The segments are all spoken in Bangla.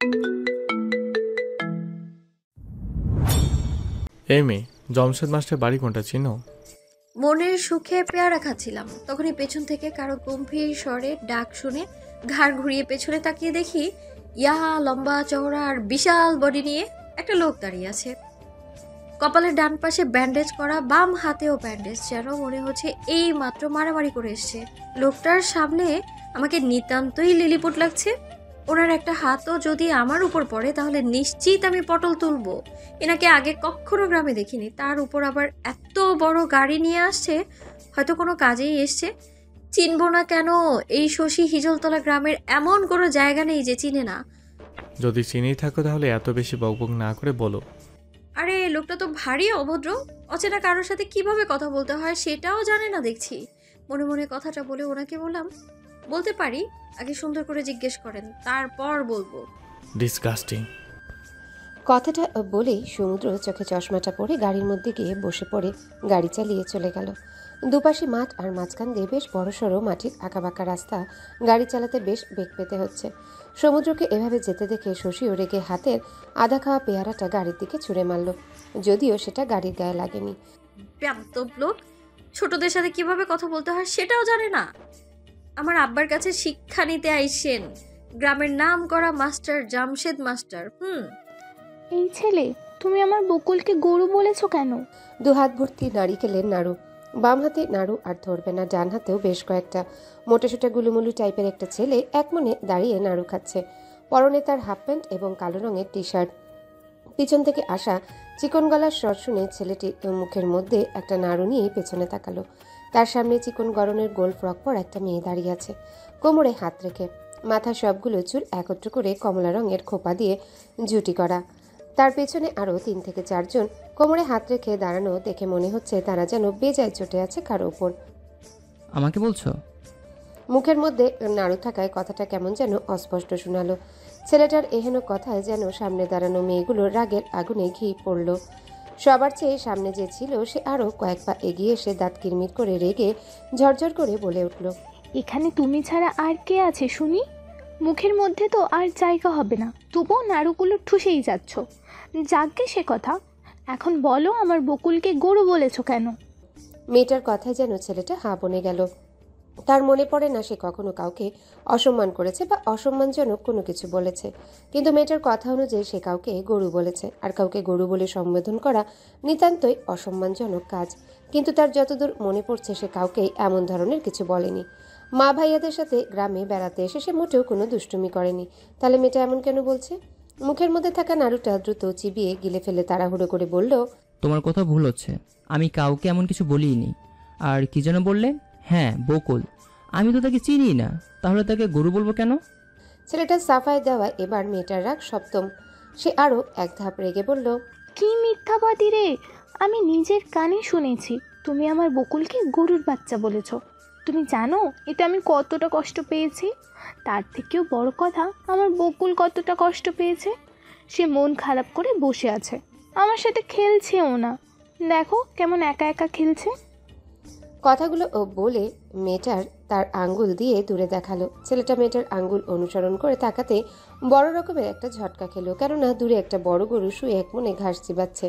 এই মেয়ে, জমশেদ মাস্টার বাড়ি কোনটা চিনো? মনের সুখে পেয়ারা খাচ্ছিলাম, তখনই পেছন থেকে কারো গম্ভীর স্বরে ডাক শুনে ঘাড় ঘুরিয়ে পেছনে তাকিয়ে দেখি ইয়া লম্বা চওড়া আর বিশাল বডি নিয়ে একটা লোক দাঁড়িয়ে আছে। কপালের ডান পাশে ব্যান্ডেজ করা, বাম হাতেও ব্যান্ডেজ, যেন মনে হচ্ছে এই মাত্র মারামারি করে এসছে। লোকটার সামনে আমাকে নিতান্তই লিলিপুট লাগছে। ওনার একটা হাতও যদি আমার উপর পড়ে তাহলে নিশ্চিত আমি পটল তুলবো। এনাকে আগে কখনো গ্রামে দেখিনি, তার উপর আবার এত বড় গাড়ি নিয়ে আসছে, হয়তো কোনো কাজেই এসছে। চিনবো না কেন? এই শশী হিজলতলা গ্রামের এমন কোনো জায়গা নেই যে চিনে না। যদি চিনেই থাকো তাহলে এত বেশি বকবক না করে বলো। আরে লোকটা তো ভারী অভদ্র, অচেনা কারোর সাথে কিভাবে কথা বলতে হয় সেটাও জানে না দেখছি। মনে মনে কথাটা বলে ওনাকে বললাম, বলতে পারি, আগে সুন্দর করে জিজ্ঞেস করেন তারপর বলবো। ডিসগাস্টিং। কথাটা বলেই সমুদ্র চোখে চশমাটা পরে গাড়ির মধ্যে গিয়ে বসে পড়ে গাড়ি চালিয়ে চলে গেল। দুপাশে মাঠ আর মাঝখান দিয়ে বেশ বড়সড় মাটির আঁকাবাঁকা রাস্তা, গাড়ি চালাতে বেশ বেগ পেতে হচ্ছে। সমুদ্রকে এভাবে যেতে দেখে শশীও রেগে হাতের আধা খাওয়া পেয়ারাটা গাড়ির দিকে ছুঁড়ে মারল, যদিও সেটা গাড়ির গায়ে লাগেনি। বেয়াদব লোক, ছোটদের সাথে কিভাবে কথা বলতে হয় সেটাও জানে না। আমার আব্বার কাছে শিক্ষা নিতে আইসেন, গ্রামের নাম করা মাস্টার জামশেদ মাস্টার। এই ছেলে, তুমি আমার বকুলকে গরু বলেছো কেন? দুহাত ভর্তি নারিকেলের নাড়ু, বাম হাতে নাড়ু আর ধরবে না, ডান হাতেও বেশ কয়েকটা। মোটাসোটা গুলুমুলু টাইপের একটা ছেলে এক মনে দাঁড়িয়ে নাড়ু খাচ্ছে। পরনে তার হাফ প্যান্ট এবং কালো রঙের টি শার্ট। পিছন থেকে আসা চিকন গলার স্বর শুনে ছেলেটি মুখের মধ্যে একটা নাড়ু নিয়ে পেছনে তাকালো। তার সামনে চিকন গরনের গোল ফ্রক পরা একটা মেয়ে দাঁড়িয়ে আছে, কোমরে হাত রেখে। মাথার সবগুলো চুল একত্র করে কমলা রঙের খোপা দিয়ে জুটি করা। তার পেছনে আরও 3 থেকে 4 জন কোমরে হাত রেখে দাঁড়ানো দেখে মনে হচ্ছে তারা যেন বেজায় চটে আছে কারো ওপর। আমাকে বলছো? মুখের মধ্যে নাড়ু থাকায় কথাটা কেমন যেন অস্পষ্ট শোনালো। ছেলেটার এহেন কথায় যেন সামনে দাঁড়ানো মেয়েগুলোর রাগের আগুনে ঘি পড়ল। সবার চেয়ে সামনে যে ছিল সে আরও কয়েক পা এগিয়ে এসে দাঁত কিরমির করে রেগে ঝরঝর করে বলে উঠল, এখানে তুমি ছাড়া আর কে আছে শুনি? মুখের মধ্যে তো আর জায়গা হবে না, তবুও নাড়ুগুলো ঠুসেই যাচ্ছ। যাকগে সে কথা, এখন বলো আমার বকুলকে গরু বলেছো কেন? মেয়েটার কথায় যেন ছেলেটা হাঁ বনে গেল। তার মনে পড়ে না সে কখনো কাউকে অসম্মান করেছে বা অসম্মানজনক কোনো কিছু বলেছে, কিন্তু মেয়েটার কথা অনুযায়ী সে কাউকে গরু বলেছে, আর কাউকে গরু বলে সম্বোধন করা নিতান্তই অসম্মানজনক কাজ। কিন্তু তার যতদূর মনে পড়ছে সে কাউকেই এমন ধরনের কিছু বলেনি। মা ভাইয়াদের সাথে গ্রামে বেড়াতে এসে সে মোটেও কোনো দুষ্টুমি করেনি, তাহলে মেয়েটা এমন কেন বলছে? মুখের মধ্যে থাকা নাড়ুটা দ্রুত চিবিয়ে গিলে ফেলে তাড়াহুড়ো করে বলল, তোমার কথা ভুল হচ্ছে, আমি কাউকে এমন কিছু বলিনি। আর কি যেন বললে? হ্যাঁ, বকুল। আমি তো তাকে চিনি না, তাহলে তাকে গরু বলবো কেন? ছেলেটা সাফাই দেওয়া এবার মেয়েটার রাগ সপ্তম। সে আরও এক ধাপ রেগে বলল, কি মিথ্যাবাদী রে! আমি নিজের কানে শুনেছি তুমি আমার বকুলকে গরুর বাচ্চা বলেছো। তুমি জানো এতে আমি কতটা কষ্ট পেয়েছি? তার থেকেও বড় কথা, আমার বকুল কতটা কষ্ট পেয়েছে। সে মন খারাপ করে বসে আছে, আমার সাথে খেলছেও না। দেখো কেমন একা একা খেলছে। কথাগুলো বলে মেয়েটার তার আঙ্গুল দিয়ে দূরে দেখালো। ছেলেটা মেয়েটার আঙ্গুল অনুসরণ করে তাকাতে বড় রকমের একটা ঝটকা খেলো, কেননা দূরে একটা বড় গরু শুয়ে এক মনে ঘাস চিবাচ্ছে,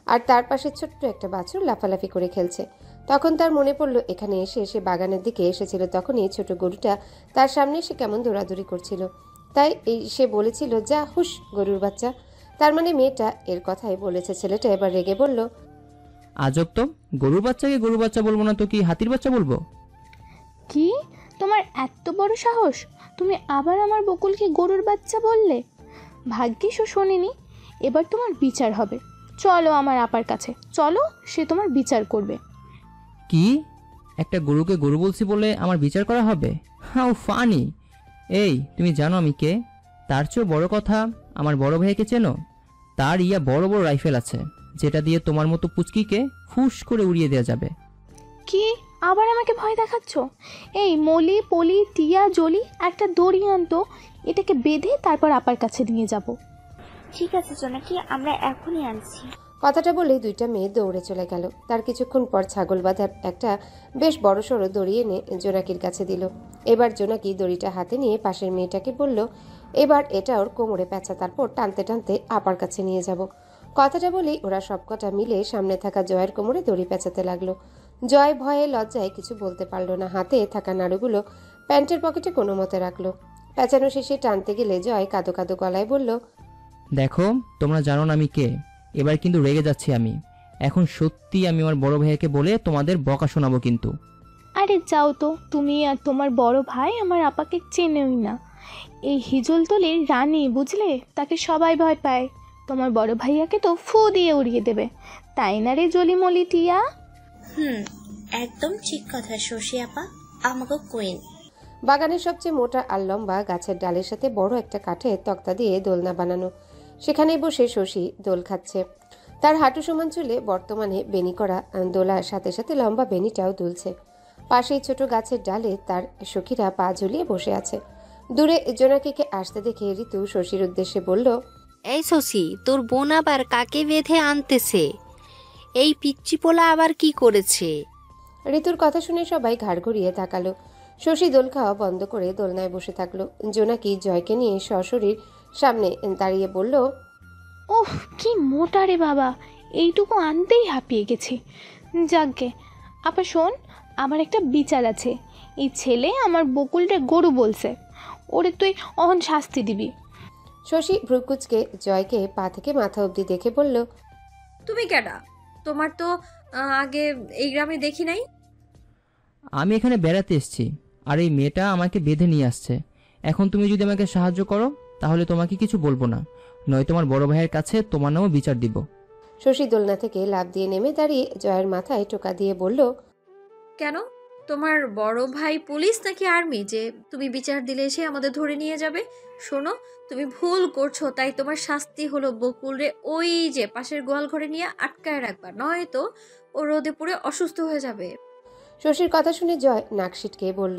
আর তার পাশে ছোট্ট একটা বাছুর লাফালাফি করে খেলছে। তখন তার মনে পড়লো এখানে এসে সে বাগানের দিকে এসেছিল, তখন এই ছোট গরুটা তার সামনে সে কেমন দৌড়াদৌড়ি করছিল। তাই সে বলেছিল, যা হুশ গরুর বাচ্চা। তার মানে মেয়েটা এর কথাই বলেছে। ছেলেটা এবার রেগে বলল, আজব তো, গরুর বাচ্চাকে গরু বাচ্চা বলবো না তো কি হাতির বাচ্চা বলবো? কি, তোমার এত বড় সাহস? তুমি আবার আমার বকুলকে গরুর বাচ্চা বললে? ভাগ্যিস ও শোনেনি। এবার তোমার বিচার হবে। চলো আমার আপার কাছে, চলো, সে তোমার বিচার করবে। কি? একটা গরুকে গরু বলছি বলে আমার বিচার করা হবে? How funny! এই, তুমি জানো আমি কে? তার চেয়েও বড় কথা, আমার বড় ভাইকে চেনো? তার বড় বড় রাইফেল আছে, যেটা দিয়ে তোমার মতো পুচকিকে ফুস করে উড়িয়ে দেওয়া যাবে। কি, আবার আমাকে ভয় দেখাচ্ছ? এই মলি পলি টিয়া জলি, একটা দড়ি আনতো, এটাকে বেঁধে তারপর আপার কাছে নিয়ে যাব। ঠিক আছে জোনাকি, আমরা এখনই আনছি। কথাটা বলে দুইটা মেয়ে দৌড়ে চলে গেল। তার কিছুক্ষণ পর ছাগল বাঁধার একটা বেশ বড়সড় দড়ি এনে জোনাকির কাছে দিল। এবার জোনাকি দড়িটা হাতে নিয়ে পাশের মেয়েটাকে বলল, এবার এটা ওর কোমরে প্যাঁচা, তারপর টানতে টানতে আপার কাছে নিয়ে যাব। কথাটা বলেই ওরা সবকটা মিলে সামনে থাকা জয়ের কোমরে দড়ি পেঁচাতে লাগলো। জয় ভয়ে লজ্জায় কিছু বলতে পারল না। হাতে থাকা নাড়ুগুলো প্যান্টের পকেটে কোনো মতে রাখলো। পেঁচানো শেষে টানতে গেলে জয় কাঁদো কাঁদো গলায় বলল, দেখো, তোমরা জানো না আমি কে। এবার কিন্তু রেগে যাচ্ছি আমি। এখন সত্যি আমি আমার বড় ভাইয়াকে বলে তোমাদের বকা শোনাবো কিন্তু। আরে যাও তো, তুমি আর তোমার বড় ভাই আমার আপাকে চেনেই না। এই হিজলতলির রানী, বুঝলে? তাকে সবাই ভয় পায়। তোমার বড় ভাইয়াকে তো ফু দিয়ে উড়িয়ে দেবে, তাই না রে জলিমলি টিয়া? একদম ঠিক কথা শশী আপা, আমাকে কোয়েন। বাগানের সবচেয়ে মোটা আর লম্বা গাছের ডালের সাথে বড় একটা কাঠের তক্তা দিয়ে দোলনা বানানো। সেখানে বসে শশী দোল খাচ্ছে। তার হাঁটু সমান চুলে বর্তমানে বেনি করা দোলার সাথে সাথে লম্বা বেনিটাও দুলছে। পাশেই ছোট গাছের ডালে তার সখীরা পা ঝুলিয়ে বসে আছে। দূরে জোনাকিকে আসতে দেখে ঋতু শশীর উদ্দেশ্যে বলল, এই শশী, তোর বোন আবার কাকে বেঁধে আনতেছে? এই পিচ্চি পোলা আবার কি করেছে? ঋতুর কথা শুনে সবাই ঘাড় ঘুরিয়ে তাকালো। শশী দোল খাওয়া বন্ধ করে দোলনায় বসে থাকলো। জোনাকি জয়কে নিয়ে সশরীর সামনে দাঁড়িয়ে বলল, ওহ, কি মোটা রে বাবা, এইটুকু আনতেই হাঁপিয়ে গেছি। যাকগে আপা, শোন, আমার একটা বিচার আছে। এই ছেলে আমার বকুলটা গরু বলছে, ওরে তুই অহন শাস্তি দিবি। শশী ভ্রুকুচকে জয়কে পা থেকে মাথা অবধি দেখে বলল, তুমি কেডা? তোমার তো আগে এই গ্রামে দেখি নাই। আমি এখানে বেড়াতে এসেছি, আর এই মেয়েটা আমাকে বেঁধে নিয়ে আসছে। এখন তুমি যদি আমাকে সাহায্য করো তাহলে তোমাকে কিছু বলবো না, নয় তোমার বড় ভাইয়ের কাছে তোমার নামও বিচার দিব। শশী দোলনা থেকে লাফ দিয়ে নেমে দাঁড়িয়ে জয়ের মাথায় টোকা দিয়ে বলল, কেন? তোমার বড় ভাই পুলিশ নাকি আর্মি যে তুমি বিচার দিলে সে আমাদের ধরে নিয়ে যাবে? শোনো, তুমি ভুল করছো, তাই তোমার শাস্তি হলো বকুলরে ওই যে পাশের গোয়াল ঘরে নিয়ে আটকায় রাখবা, নয়তো ও রোদে পুড়ে অসুস্থ হয়ে যাবে। শশীর কথা শুনে জয় নাক সিটকে বলল,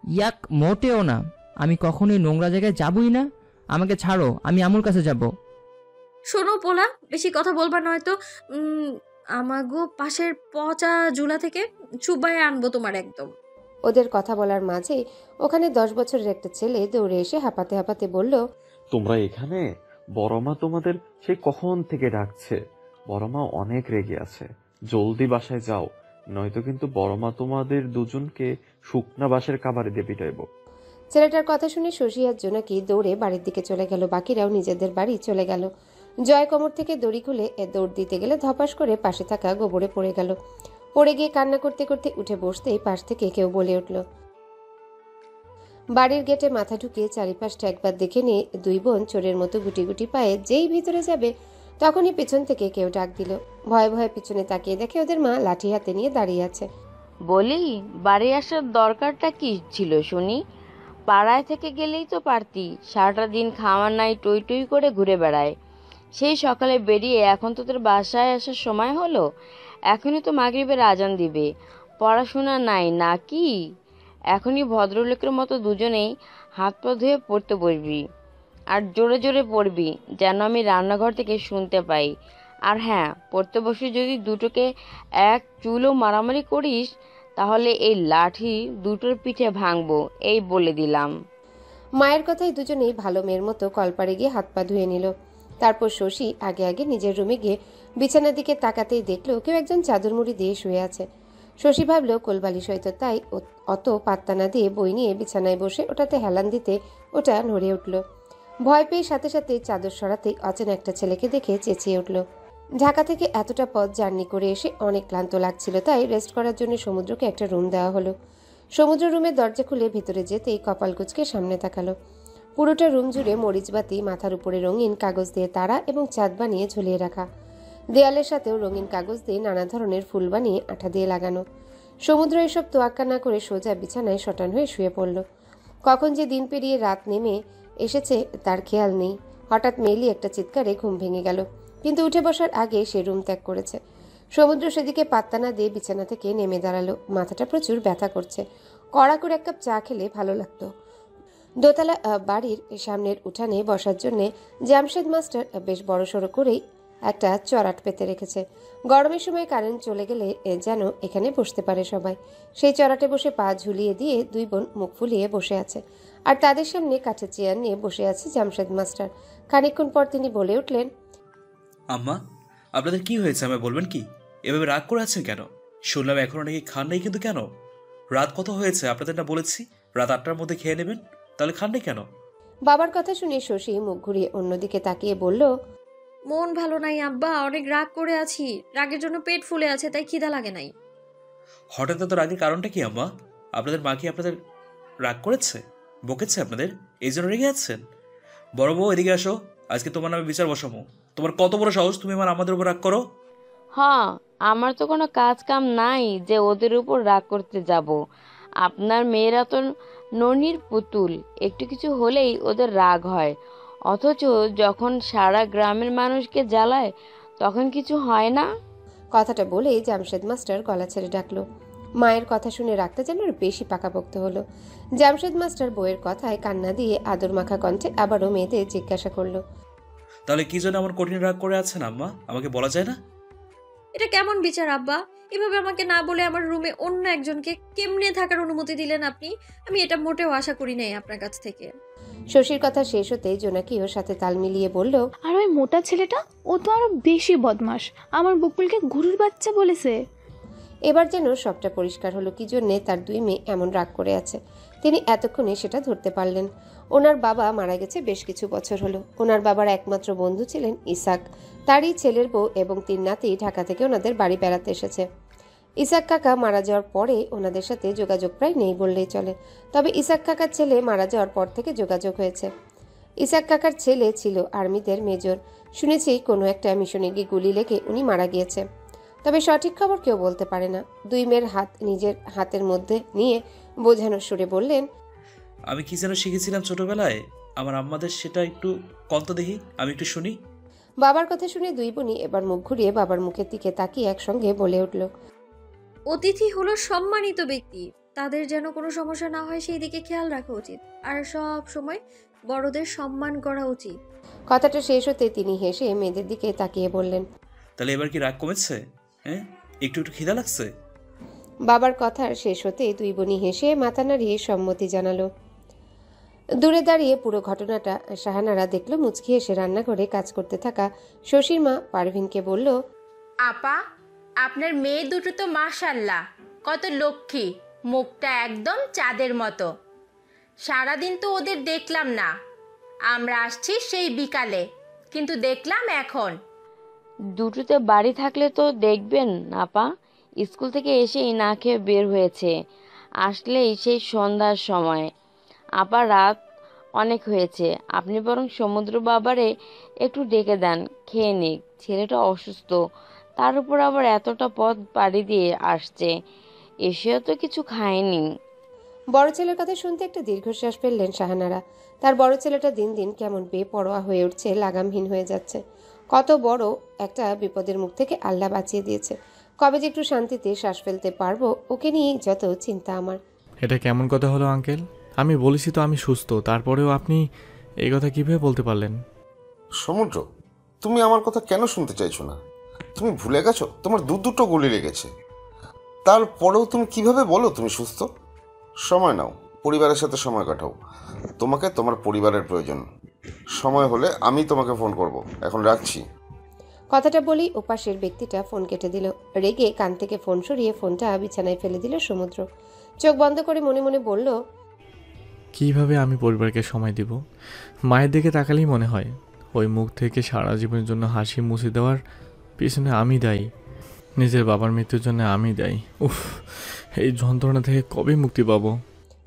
ইয়াক, মোটেও না। আমি কখনোই নোংরা জায়গায় যাবই না। আমাকে ছাড়ো, আমি আমুর কাছে যাব। শোনো পোলা, বেশি কথা বলবা, নয়তো আমাগো পাশের পচা জুলা থেকে চুবাই আনবো তোমার একদম। ওদের কথা বলার মাঝে ওখানে 10 বছরের একটা ছেলে দৌড়ে এসে হাঁপাতে হাঁপাতে বলল, তোমরা এখানে? বড়মা তোমাদের সেই কখন থেকে ডাকছে। বড়মা অনেক রেগে আছে, জলদি বাসায় যাও, নয়তো কিন্তু বড়মা তোমাদের দুজনকে শুকনা বাঁশের কাবারে দিয়ে পিটাইব। ছেলেটার কথা শুনে শশী আর জোনাকি দৌড়ে বাড়ির দিকে চলে গেল। বাকিরাও নিজেদের বাড়ি চলে গেল। জয় কোমর থেকে দড়ি খুলে দৌড় দিতে গেলে ধপাস করে পাশে থাকা গোবরে পড়ে গেল। পড়ে গিয়ে কান্না করতে করতে উঠে বসতেই পাশ থেকে কেউ বলে উঠল। বাড়ির গেটে মাথা ঢুকিয়ে চারিপাশটা একবার দেখে নিয়ে দুই বোন চোরের মতো গুটি গুটি পায়ে যেই ভিতরে যাবে তখনই পেছন থেকে কেউ ডাক দিল। ভয়ে ভয়ে পিছনে তাকিয়ে দেখে ওদের মা লাঠি হাতে নিয়ে দাঁড়িয়ে আছে। বলি, বাড়ি আসার দরকারটা কি ছিল শুনি? পাড়ায় থেকে গেলেই তো পারতি। সারাটা দিন খাওয়ার নাই, টই টই করে ঘুরে বেড়ায়। সেই সকালে বেরিয়ে এখন তো তোর বাসায় আসার সময় হলো। এখনই তো মাগরিবের আজান দিবে। পড়াশোনা নাই নাকি? এখনই ভদ্রলোকের মতো দুজনেই হাত পা ধুয়ে পড়তে বসবি, আর জোরে জোরে পড়বি, যেন আমি রান্নাঘর থেকে শুনতে পাই। আর হ্যাঁ, পড়তে বসে যদি দুটোকে এক চুলও মারামারি করিস তাহলে এই লাঠি দুটোর পিঠে ভাঙবো, এই বলে দিলাম। মায়ের কথায় দুজনেই ভালো মেয়ের মতো কলপারে গিয়ে হাত পা ধুয়ে নিল। তারপর শশী আগে আগে নিজের রুমে গিয়ে বিছানার দিকে তাকাতেই দেখলো কেউ একজন চাদর মুড়ি দিয়ে শুয়ে আছে। শশী ভাবলো কোলবালিশ হয়তো, তাই অত পাত্তা না দিয়ে বই নিয়ে বিছানায় বসে ওটাতে হেলান দিতে ওটা নড়ে উঠল। ভয় পেয়ে সাথে সাথে চাদর সরাতেই অচেনা একটা ছেলেকে দেখে চেঁচিয়ে উঠল। ঢাকা থেকে এতটা পথ জার্নি করে এসে অনেক ক্লান্ত লাগছিল, তাই রেস্ট করার জন্য সমুদ্রকে একটা রুম দেওয়া হলো। সমুদ্র রুমের দরজা খুলে ভেতরে যেতেই কপাল কুঁচকে সামনে তাকালো। পুরোটা রুম জুড়ে মরিচবাতি, মাথার উপরে রঙিন কাগজ দিয়ে তারা এবং চাঁদ বানিয়ে ঝুলিয়ে রাখা। দেয়ালের সাথেও রঙিন কাগজ দিয়ে নানা ধরনের ফুল বানিয়ে আঠা দিয়ে লাগানো। সমুদ্র এসব তোয়াক্কা না করে সোজা বিছানায় শটান হয়ে শুয়ে পড়ল। কখন যে দিন পেরিয়ে রাত নেমে এসেছে তার খেয়াল নেই। হঠাৎ মেইলি একটা চিৎকারে ঘুম ভেঙে গেল, কিন্তু উঠে বসার আগে সে রুম ত্যাগ করেছে। সমুদ্র সেদিকে পাত্তা না দিয়ে বিছানা থেকে নেমে দাঁড়ালো। মাথাটা প্রচুর ব্যথা করছে। কড়া করে এক কাপ চা খেলে ভালো লাগতো। দোতলা বাড়ির সামনের উঠানে বসার জন্য জামশেদ মাস্টার বেশ বড়সড় করেই একটা চড়াট পেতে রেখেছে। গরমের সময় কারেন্ট চলে গেলে যেন এখানে বসতে পারে সবাই। সেই চড়াটে বসে পা ঝুলিয়ে দিয়ে দুই বোন মুখ ফুলিয়ে বসে আছে, আর তাদের সামনে কাঠের চেয়ার নিয়ে বসে আছে জামশেদ মাস্টার। খানিকক্ষণ পর তিনি বলে উঠলেন, আম্মা, আপনাদের কি হয়েছে আমায় বলবেন কি? এভাবে রাগ করে আছেন কেন? শুনলাম এখনো নাকি খান নাই, কিন্তু কেন? রাত কত হয়েছে আপনাদের না বলেছি রাত 8টার মধ্যে খেয়ে নেবেন, তাহলে খান নাই কেন? বাবার কথা শুনে শশী মুখ ঘুরিয়ে অন্যদিকে তাকিয়ে বলল, মন ভালো নাই আব্বা, অনেক রাগ করে আছি। রাগের জন্য পেট ফুলে আছে, তাই খিদা লাগে নাই। হঠাৎ এত রাগের কারণটা কি আম্মা? আপনাদের মা কি আপনাদের রাগ করেছে, বকেছে আপনাদের, এই জন্য রেগে আছেন? বড় বউ এদিকে আসো, আজকে তোমার নামে বিচার বসাবো। তোমার কত বড় সাহস, তুমি আমাদের উপর রাগ করো? হ্যাঁ, আমার তো কোনো কাজ কাম নাই যে ওদের উপর রাগ করতে যাব। আপনার মেয়েরা তো ননির পুতুল, একটু কিছু হলেই ওদের রাগ হয়, অথচ যখন সারা গ্রামের মানুষকে জ্বালায় তখন কিছু হয় না। কথাটা বলেই জামশেদ মাস্টার গলা ছেড়ে ডাকলো। মায়ের কথা শুনে রাগটা যেন আরো বেশি পাকাপোক্ত হলো। জামশেদ মাস্টার বইয়ের কথায় কান্না দিয়ে আদর মাখা কণ্ঠে আবারও মেয়েদের জিজ্ঞাসা করলো, তাহলে কি জন্য আমার কঠিন রাগ করে আছেন আম্মা, আমাকে বলা যায় না? এটা কেমন বিচার আব্বা? এভাবে আমাকে না বলে আমার রুমে অন্য একজনকে কেমনে থাকার অনুমতি দিলেন আপনি? আমি এটা মোটেও আশা করি নাই আপনার কাছ থেকে। শশীর কথা শেষ হতেই জোনাকিও সাথে তাল মিলিয়ে বলল, আর ওই মোটা ছেলেটা, ও তো আরো বেশি বদমাস, আমার বকুলকে গরুর বাচ্চা বলেছে। এবার যেন সবটা পরিষ্কার হলো কি জন্যে তার দুই মেয়ে এমন রাগ করে আছে। তিনি এতক্ষণে সেটা ধরতে পারলেন। ওনার বাবা মারা গেছে বেশ কিছু বছর হলো। ওনার বাবার একমাত্র বন্ধু ছিলেন ইসাক। তারই ছেলের বউ এবং 3 নাতি ঢাকা থেকে ওনাদের বাড়ি বেড়াতে এসেছে। ইসাক কাকা মারা যাওয়ার পরে ওনাদের সাথে যোগাযোগ প্রায় নেই বললেই চলে। তবে ইসাক কাকার ছেলে মারা যাওয়ার পর থেকে যোগাযোগ হয়েছে। ইসাক কাকার ছেলে ছিল আর্মিদের মেজর। শুনেছি কোনো একটা মিশনে গিয়ে গুলি লেগে উনি মারা গিয়েছে। তবে সঠিক খবর কেউ বলতে পারে না। দুই মেয়ের হাত নিজের হাতের মধ্যে নিয়ে বোঝানোর সুরে বললেন, আমি কি যেন শিখেছিলাম ছোটবেলায়, আমার আম্মাদের, সেটা একটু কন্ত দেখি, আমি একটু শুনি। বাবার কথা শুনে দুই বোনই এবার মুখ ঘুরিয়ে বাবার মুখের দিকে তাকিয়ে একসঙ্গে বলে উঠল, অতিথি হলো সম্মানিত ব্যক্তি, তাদের যেন কোনো সমস্যা না হয় সেই দিকে খেয়াল রাখা উচিত, আর সব সময় বড়দের সম্মান করা উচিত। কথাটা শেষ হতে তিনি হেসে মেয়েদের দিকে তাকিয়ে বললেন, তাহলে এবার কি রাগ কমেছে? হ্যাঁ, একটু একটু খিদা লাগছে? বাবার কথার শেষ হতে দুই বোনই হেসে মাথা নাড়িয়ে সম্মতি জানালো। দূরে দাঁড়িয়ে পুরো ঘটনাটা শাহানারা দেখলো। মুচকি এসে রান্নাঘরে কাজ করতে থাকা শশীর মা পারভিনকে বলল, আপা, আপনার মেয়ে দুটো তো মাশাল্লাহ কত লক্ষ্মী, মুখটা একদম চাঁদের মতো। সারাদিন তো ওদের দেখলাম না, আমরা আসছি সেই বিকালে, কিন্তু দেখলাম এখন। দুটোতে বাড়ি থাকলে তো দেখবেন আপা, স্কুল থেকে এসেই না খেয়ে বের হয়েছে, আসলেই সেই সন্ধ্যার সময়। আপা রাত অনেক হয়েছে, আপনি বরং সমুদ্র বাবারে একটু ডেকে দেন, খেয়ে নিক, ছেলেটা অসুস্থ, তার উপর আবার এতটা পথ পাড়ি দিয়ে আসছে, এসেও তো কিছু খায়নি। বড় ছেলের কথা শুনতে একটা দীর্ঘশ্বাস ফেললেন শাহানারা। তার বড় ছেলেটা দিন দিন কেমন বেপরোয়া হয়ে উঠছে, লাগামহীন হয়ে যাচ্ছে। কত বড় একটা বিপদের মুখ থেকে আল্লাহ বাঁচিয়ে দিয়েছে। কবে যে একটু শান্তিতে শ্বাস ফেলতে পারবো, ওকে নিয়ে যত চিন্তা আমার। এটা কেমন কথা হলো আঙ্কেল? আমি বলেছি তো আমি সুস্থ, তারপরেও আপনি এই কথা কিভাবে বলতে পারলেন? সমুদ্র, তুমি আমার কথা কেন শুনতে চাইছো না? তুমি ভুলে গেছো তোমার দুটো গুলি লেগেছে, তারপরেও তুমি কিভাবে বলো তুমি সুস্থ? সময় নাও, পরিবারের সাথে সময় কাটাও। তোমাকে তোমার পরিবারের প্রয়োজন। সময় হলে আমি তোমাকে ফোন করব। এখন রাখছি। কথাটা বলেই ওপাশের ব্যক্তিটা ফোন কেটে দিল। রেগে কান থেকে ফোন সরিয়ে ফোনটা বিছানায় ফেলে দিল সমুদ্র। চোখ বন্ধ করে মনে মনে বলল, কিভাবে আমি পরিবারকে সময় দিব? মায়ের দিকে তাকালেই মনে হয় ওই মুখ থেকে সারা জীবনের জন্য হাসি মুছে দেওয়ার পিছনে আমি দায়ী, নিজের বাবার মৃত্যুর জন্য আমি দায়ী। উফ, এই যন্ত্রণা থেকে কবে মুক্তি পাবো?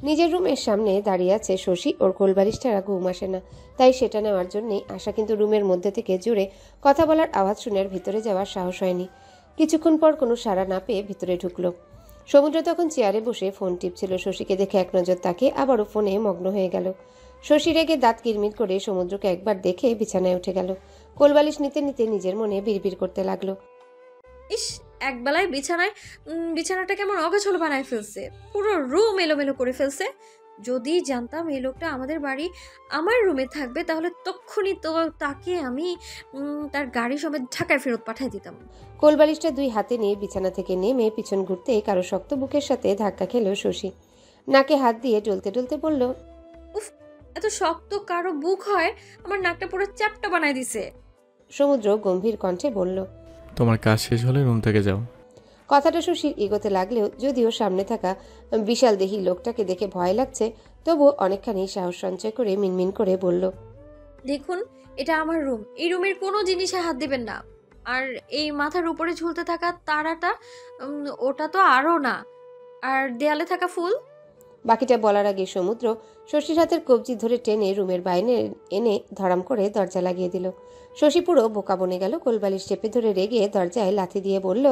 নিজের রুমের সামনে দাঁড়িয়ে আছে শশী। ওর কোলবালিশ ছাড়া ঘুম আসে না, তাই সেটা নেওয়ার জন্যই আশা। কিন্তু রুমের মধ্যে থেকে জুড়ে কথা বলার আওয়াজ শুনে ভিতরে যাওয়ার সাহস হয়নি। কিছুক্ষণ পর কোনো সাড়া না পেয়ে ভিতরে ঢুকলো। সমুদ্র তখন চেয়ারে বসে ফোন টিপছিল। শশীকে দেখে এক নজর তাকিয়ে আবারও ফোনে মগ্ন হয়ে গেল। শশী রেগে দাঁত কিরমির করে সমুদ্রকে একবার দেখে বিছানায় উঠে গেল। কোলবালিশ নিতে নিতে নিজের মনে বিড়বিড় করতে লাগলো, ইস, একবেলায় বিছানাটা কেমন অগোছালো বানায় ফেলছে, পুরো রুম এলোমেলো করে ফেলছে। যদি জানতাম এই লোকটা আমাদের বাড়ি আমার রুমে থাকবে তাহলে তক্ষুনি তো তাকে আমি তার গাড়ি সমেত ঢাকায় ফেরত পাঠিয়ে দিতাম। কোলবালিশটা 2 হাতে নিয়ে বিছানা থেকে নেমে পিছন ঘুরতে কারো শক্ত বুকের সাথে ধাক্কা খেল শশী। নাকে হাত দিয়ে ডলতে ডলতে বলল, উফ, এত শক্ত কারো বুক হয়? আমার নাকটা পুরো চ্যাপ্টা বানায় দিছে। সমুদ্র গম্ভীর কণ্ঠে বলল, তোমার কাজ শেষ হলে রুম থেকে যাও। কথাটা শশীর এগোতে লাগলেও যদিও সামনে থাকা বিশাল দেহী লোকটাকে দেখে ভয় লাগছে, তবুও অনেকখানি সাহস সঞ্চয় করে মিনমিন করে বলল, দেখুন, এটা আমার রুম, এই রুমের কোনো জিনিসে হাত দিবেন না। আর এই মাথার উপরে ঝুলতে থাকা তারাটা ওটা তো আরও না। আর দেয়ালে থাকা ফুল। বাকিটা বলার আগে সমুদ্র শশীর হাতের কবজি ধরে টেনে রুমের বাইরে এনে ধরাম করে দরজা লাগিয়ে দিল। শশী পুরো বোকা বনে গেল। কোলবালিশ চেপে ধরে রেগে দরজায় লাথি দিয়ে বলল,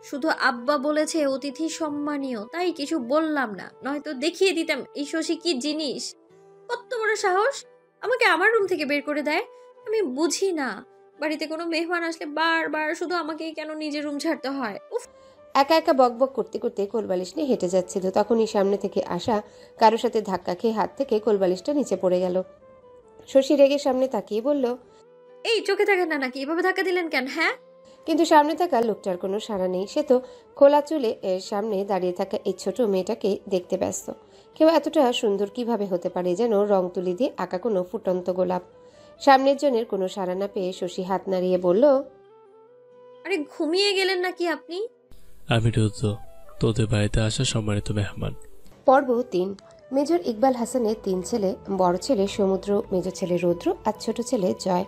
শুধু আব্বা বলেছে অতিথি সম্মানীয়, তাই কিছু বললাম না, নয়তো দেখিয়ে দিতাম এই শশী কি জিনিস। কত বড় সাহস, আমাকে আমার রুম থেকে বের করে দেয়। আমি বুঝি না, বাড়িতে কোনো মেহমান আসলে বারবার শুধু আমাকেই কেন নিজের রুম ছাড়তে হয়। উফ। একা একা বকবক করতে করতে কোলবালিশ নিয়ে হেঁটে যাচ্ছিল। তখনই সামনে থেকে আসা কারো সাথে ধাক্কা খেয়ে হাত থেকে কোলবালিশটা নিচে পড়ে গেল। শশী রেগে সামনে তাকিয়ে বলল, এই চোখে থাকেন না নাকি? এভাবে ধাক্কা দিলেন কেন? হ্যাঁ। কিন্তু সামনে থাকা লোকটার কোনো সাড়া নেই। সে তো খোলা চুলে এর সামনে দাঁড়িয়ে থাকা এই ছোট মেয়েটাকে দেখতে ব্যস্ত। কেউ এতটা সুন্দর কিভাবে হতে পারে, যেন রং তুলি দিয়ে আঁকা কোনো ফুটন্ত গোলাপ। সামনের জনের কোনো সাড়া না পেয়ে শশী হাত নাড়িয়ে বলল, আরে ঘুমিয়ে গেলেন নাকি আপনি? আমি রুদ্র, তোদের বাড়িতে আসা সম্মানিত মেহমান। পর্ব 3। মেজর ইকবাল হাসানের 3 ছেলে, বড় ছেলে সমুদ্র, মেজর ছেলে রুদ্র আর ছোট ছেলে জয়।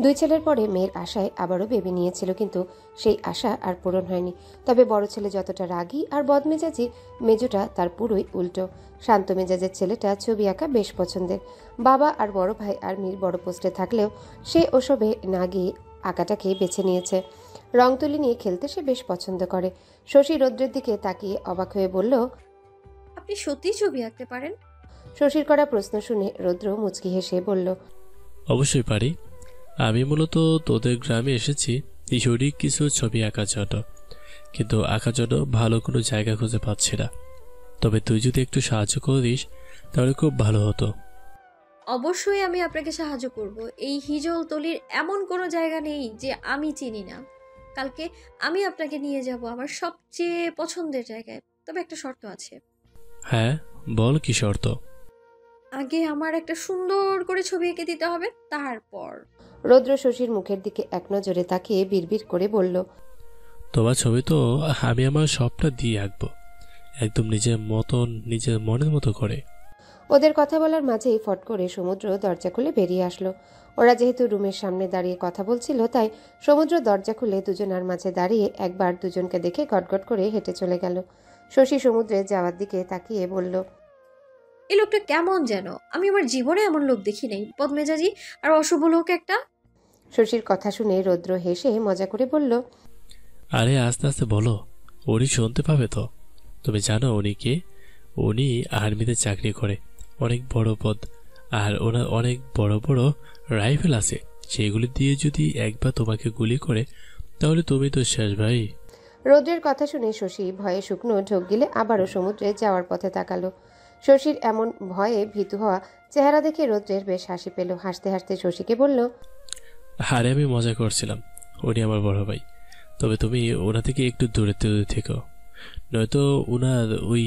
2 ছেলের পরে মেয়ের আশায় আবারও বেবি নিয়েছিল, কিন্তু সেই আশা আর পূরণ হয়নি। তবে বড় ছেলে যতটা রাগী আর বদমেজাজি, মেজোটা তার পুরোই উল্টো। শান্ত মেজাজের ছেলেটা ছবি আঁকা বেশ পছন্দের। বাবা আর বড় ভাই আর্মির বড় পোস্টে থাকলেও সে ওসবে না গিয়ে আঁকাটাকে বেছে নিয়েছে। রং তুলি নিয়ে খেলতে সে বেশ পছন্দ করে। শশী রৌদ্রের দিকে তাকিয়ে অবাক হয়ে বলল, আপনি সত্যি ছবি আঁকতে পারেন? শশীর করা প্রশ্ন শুনে রৌদ্র মুচকি হেসে বলল, অবশ্যই পারি। আমি মূলত তোদের গ্রামে এসেছি ঈশ্বরিক কিছু ছবি আঁকার জন্য, কিন্তু আঁকার জন্য ভালো কোনো জায়গা খুঁজে পাচ্ছি না। তবে তুই যদি একটু সাহায্য করিস তাহলে খুব ভালো হতো। অবশ্যই আমি আপনাকে সাহায্য করব। এই হিজলতলির এমন কোনো জায়গা নেই যে আমি চিনি না। কালকে আমি আপনাকে নিয়ে যাব আমার সবচেয়ে পছন্দের জায়গায়। তবে একটা শর্ত আছে। হ্যাঁ, বল কি শর্ত? আগে আমার একটা সুন্দর করে ছবি এঁকে দিতে হবে, তারপর। রৌদ্র শশীর মুখের দিকে এক নজরে তাকিয়ে বিড়বিড় করে বলল, তোমার ছবি তো আমি আমার সবটা দিয়ে আঁকবো, একদম নিজের মতন, নিজের মনের মতো করে। ওদের কথা বলার মাঝেই ফট করে সমুদ্র দরজা খুলে বেরিয়ে আসলো। ওরা যেহেতু রুমের সামনে দাঁড়িয়ে কথা বলছিল, তাই সমুদ্র দরজা খুলে দুজনার মাঝে দাঁড়িয়ে একবার দুজনকে দেখে গটগট করে হেঁটে চলে গেল। শশী সমুদ্রের যাওয়ার দিকে তাকিয়ে বলল, এই লোকটা কেমন যেন, আমি আমার জীবনে এমন লোক দেখি নাই। বদমেজাজি আর অশুভ লোক একটা। শশীর কথা শুনে রৌদ্র হেসে মজা করে বলল, আরে আস্তে আস্তে বলো, উনি শুনতে পাবে তো। তুমি জানো উনি কে? উনি আর্মিতে চাকরি করে, অনেক বড় পদ, আর ওনার অনেক বড় বড় রাইফেল আছে। সেগুলি দিয়ে যদি একবার তোমাকে গুলি করে তাহলে তুমি তো শেষ ভাই। রৌদ্রের কথা শুনে শশী ভয়ে শুকনো ঢোক গিলে আবারও সমুদ্রে যাওয়ার পথে তাকালো। শশীর এমন ভয়ে ভীতু হওয়া চেহারা দেখে রৌদ্রের বেশ হাসি পেল। হাসতে হাসতে শশীকে বলল, আরে আমি মজা করছিলাম, উনি আমার বড় ভাই। তবে তুমি ওনা থেকে একটু দূরে দূরে থেকো, নয়তো ওনার ওই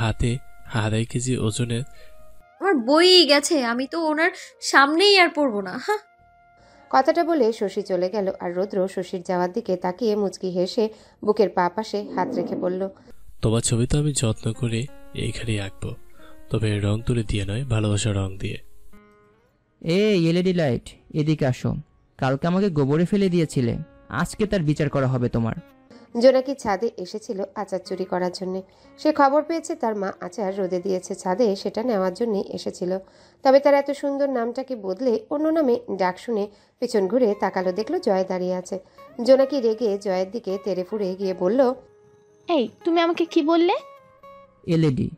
হাতে 2.5 কেজি ওজনের। আমার বই গেছে, আমি তো ওনার সামনেই আর পড়বো না। হ্যাঁ। কথাটা বলে শশী চলে গেল, আর রৌদ্র শশীর যাওয়ার দিকে তাকিয়ে মুচকি হেসে বুকের পা পাশে হাত রেখে বলল, তোমার ছবি তো আমি যত্ন করে এইখানেই আঁকবো, তবে রং তুলে দিয়ে নয়, ভালোবাসার রং দিয়ে। এলইডি লাইট, এদিকে আসো। কালকে আমাকে গোবরে ফেলে দিয়েছিলে, আজকে তার বিচার করা হবে তোমার। জোনাকি ছাদে এসেছিল আচার চুরি করার জন্য। সে খবর পেয়েছে তার মা আচার রোদে দিয়েছে ছাদে, সেটা নেওয়ার জন্যই এসেছিল। তবে তার এত সুন্দর নামটাকে বদলে অন্য নামে ডাক শুনে পিছন ঘুরে তাকালো, দেখলো জয় দাঁড়িয়ে আছে। জোনাকি রেগে জয়ের দিকে তেড়ে ফুড়ে গিয়ে বলল, এই তুমি আমাকে কি বললে? এলইডি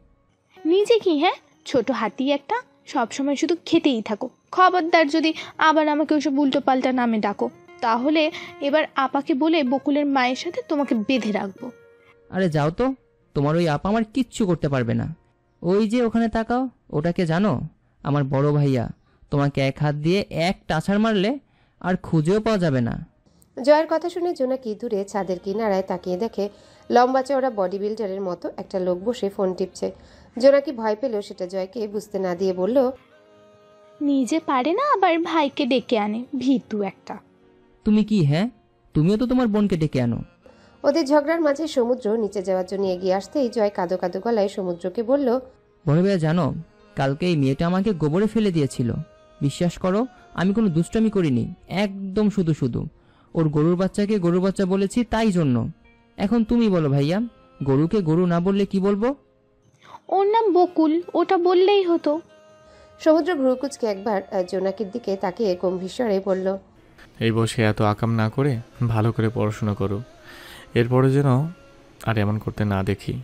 নিজে কি? হ্যাঁ, ছোট হাতি একটা, সবসময় শুধু খেতেই থাকো। খবরদার যদি আবার আমাকে ওইসব উল্টো পাল্টা নামে ডাকো, তাহলে এবার আপাকে বলে বকুলের মায়ের সাথে তোমাকে বেঁধে রাখবো। আরে যাও তো, তোমার ওই আপা আমার কিচ্ছু করতে পারবে না। ওই যে ওখানে তাকাও, ওটাকে জানো? আমার বড় ভাইয়া। তোমাকে এক হাত দিয়ে এক টাছাড় মারলে আর খুঁজেও পাওয়া যাবে না। জয়ের কথা শুনে জোনাকি দূরে ছাদের কিনারায় তাকিয়ে দেখে লম্বা চওড়া বডি বিল্ডারের মতো একটা লোক বসে ফোন টিপছে। জোনাকি ভয় পেলেও সেটা জয়কে বুঝতে না দিয়ে বলল, নিজে পারে না আবার ভাইকে ডেকে আনে, ভীতু একটা। তুমি কি, হ্যাঁ? তুমিও তো তোমার বোনকে ডেকে আনো। ওদের ঝগড়ার মাঝে সমুদ্র নিচে যাওয়ার জন্য এগিয়ে আসতেই জয় কাঁদো কাঁদো গলায় সমুদ্রকে বলল, বড় ভাইয়া জানো, কালকে এই মেয়েটা আমাকে গোবরে ফেলে দিয়েছিল। বিশ্বাস করো, আমি কোনো দুষ্টামি করিনি, একদম শুধু শুধু ওর গরুর বাচ্চাকে গরুর বাচ্চা বলেছি, তাই জন্য। এখন তুমি বলো ভাইয়া, গরুকে গরু না বললে কি বলবো? ওর নাম বকুল, ওটা বললেই হতো। সমুদ্র ভ্রুকুচকে একবার জোনাকির দিকে তাকিয়ে গম্ভীর স্বরে বলল, এই বসে এত আকাম না করে ভালো করে পড়াশোনা করো, এরপরে যেন আর এমন করতে না দেখি।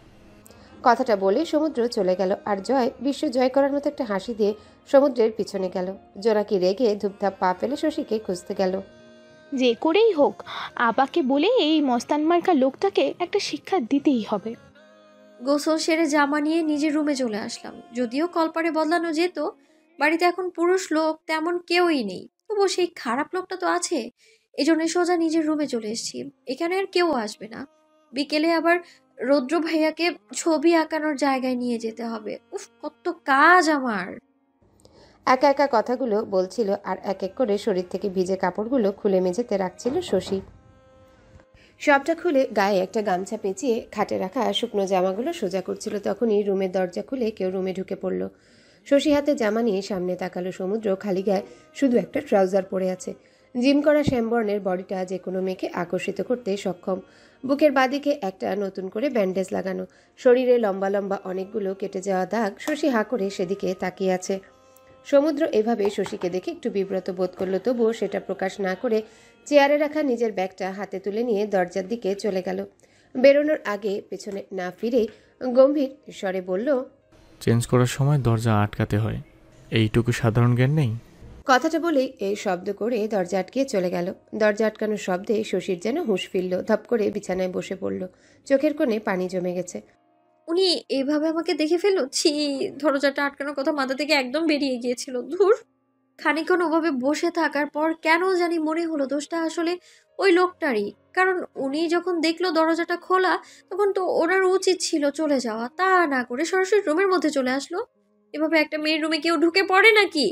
কথাটা বলে সমুদ্র চলে গেল আর জয় বিশ্ব জয় করার মতো একটা হাসি দিয়ে সমুদ্রের পিছনে গেল। জোনাকি রেগে ধুপধাপ পা ফেলে শশীকে খুঁজতে গেল। যে করেই হোক আপাকে বলে এই মস্তান মার্কা লোকটাকে একটা শিক্ষা দিতেই হবে। গোসল সেরে জামা নিয়ে নিজের রুমে চলে আসলাম। যদিও কলপারে বদলানো যেত, বাড়িতে এখন পুরুষ লোক তেমন কেউই নেই, তবুও সেই খারাপ লোকটা তো আছে। এজন্য সোজা নিজের রুমে চলে এসেছি। এখানে আর কেউ আসবে না। বিকেলে আবার রৌদ্র ভাইয়াকে ছবি আঁকানোর জায়গায় নিয়ে যেতে হবে। উফ, কত কাজ আমার। একা একা কথাগুলো বলছিল আর এক এক করে শরীর থেকে ভিজে কাপড়গুলো খুলে মেঝেতে রাখছিল শশী। সবটা খুলে গায়ে একটা গামছা পেঁচিয়ে খাটে রাখা শুকনো জামাগুলো সোজা করছিল। তখনই রুমের দরজা খুলে কেউ রুমে ঢুকে পড়ল। শশী হাতে জামা নিয়ে সামনে তাকালো। সমুদ্র খালি গায়ে শুধু একটা ট্রাউজার পরে আছে। জিম করা শ্যামবর্ণের বডিটা যে কোনো মেয়েকে আকর্ষিত করতে সক্ষম। বুকের বাঁদিকে একটা নতুন করে ব্যান্ডেজ লাগানো, শরীরে লম্বা লম্বা অনেকগুলো কেটে যাওয়া দাগ। শশী হা করে সেদিকে তাকিয়ে আছে। সমুদ্র এভাবে শশীকে দেখে একটু বিব্রত বোধ করলো, তবুও সেটা প্রকাশ না করে চেয়ারে রাখা নিজের ব্যাগটা হাতে তুলে নিয়ে দরজার দিকে চলে গেল। বেরোনোর আগে পেছনে না ফিরেই গম্ভীর স্বরে বলল, চেঞ্জ করার সময় দরজা আটকাতে হয়, এইটুকু সাধারণ জ্ঞান নেই? কথাটা বলেই এই শব্দ করে দরজা আটকিয়ে চলে গেল। দরজা আটকানোর শব্দে শশীর যেন হুঁশ ফিরল। ধপ করে বিছানায় বসে পড়ল। চোখের কোণে পানি জমে গেছে। উনি এইভাবে আমাকে দেখে ফেলল। ছি, দরজাটা আটকানোর কথা মাথা থেকে একদম বেরিয়ে গিয়েছিল। ধুর। খানিকক্ষণ ওভাবে বসে থাকার পর কেন জানি মনে হলো দোষটা আসলে ওই লোকটারই। কারণ উনি যখন দেখলো দরজাটা খোলা, তখন তো ওনার উচিত ছিল চলে যাওয়া, তা না করে সরাসরি রুমের মধ্যে চলে আসলো। এভাবে একটা মেয়ের রুমে কেউ ঢুকে পড়ে নাকি?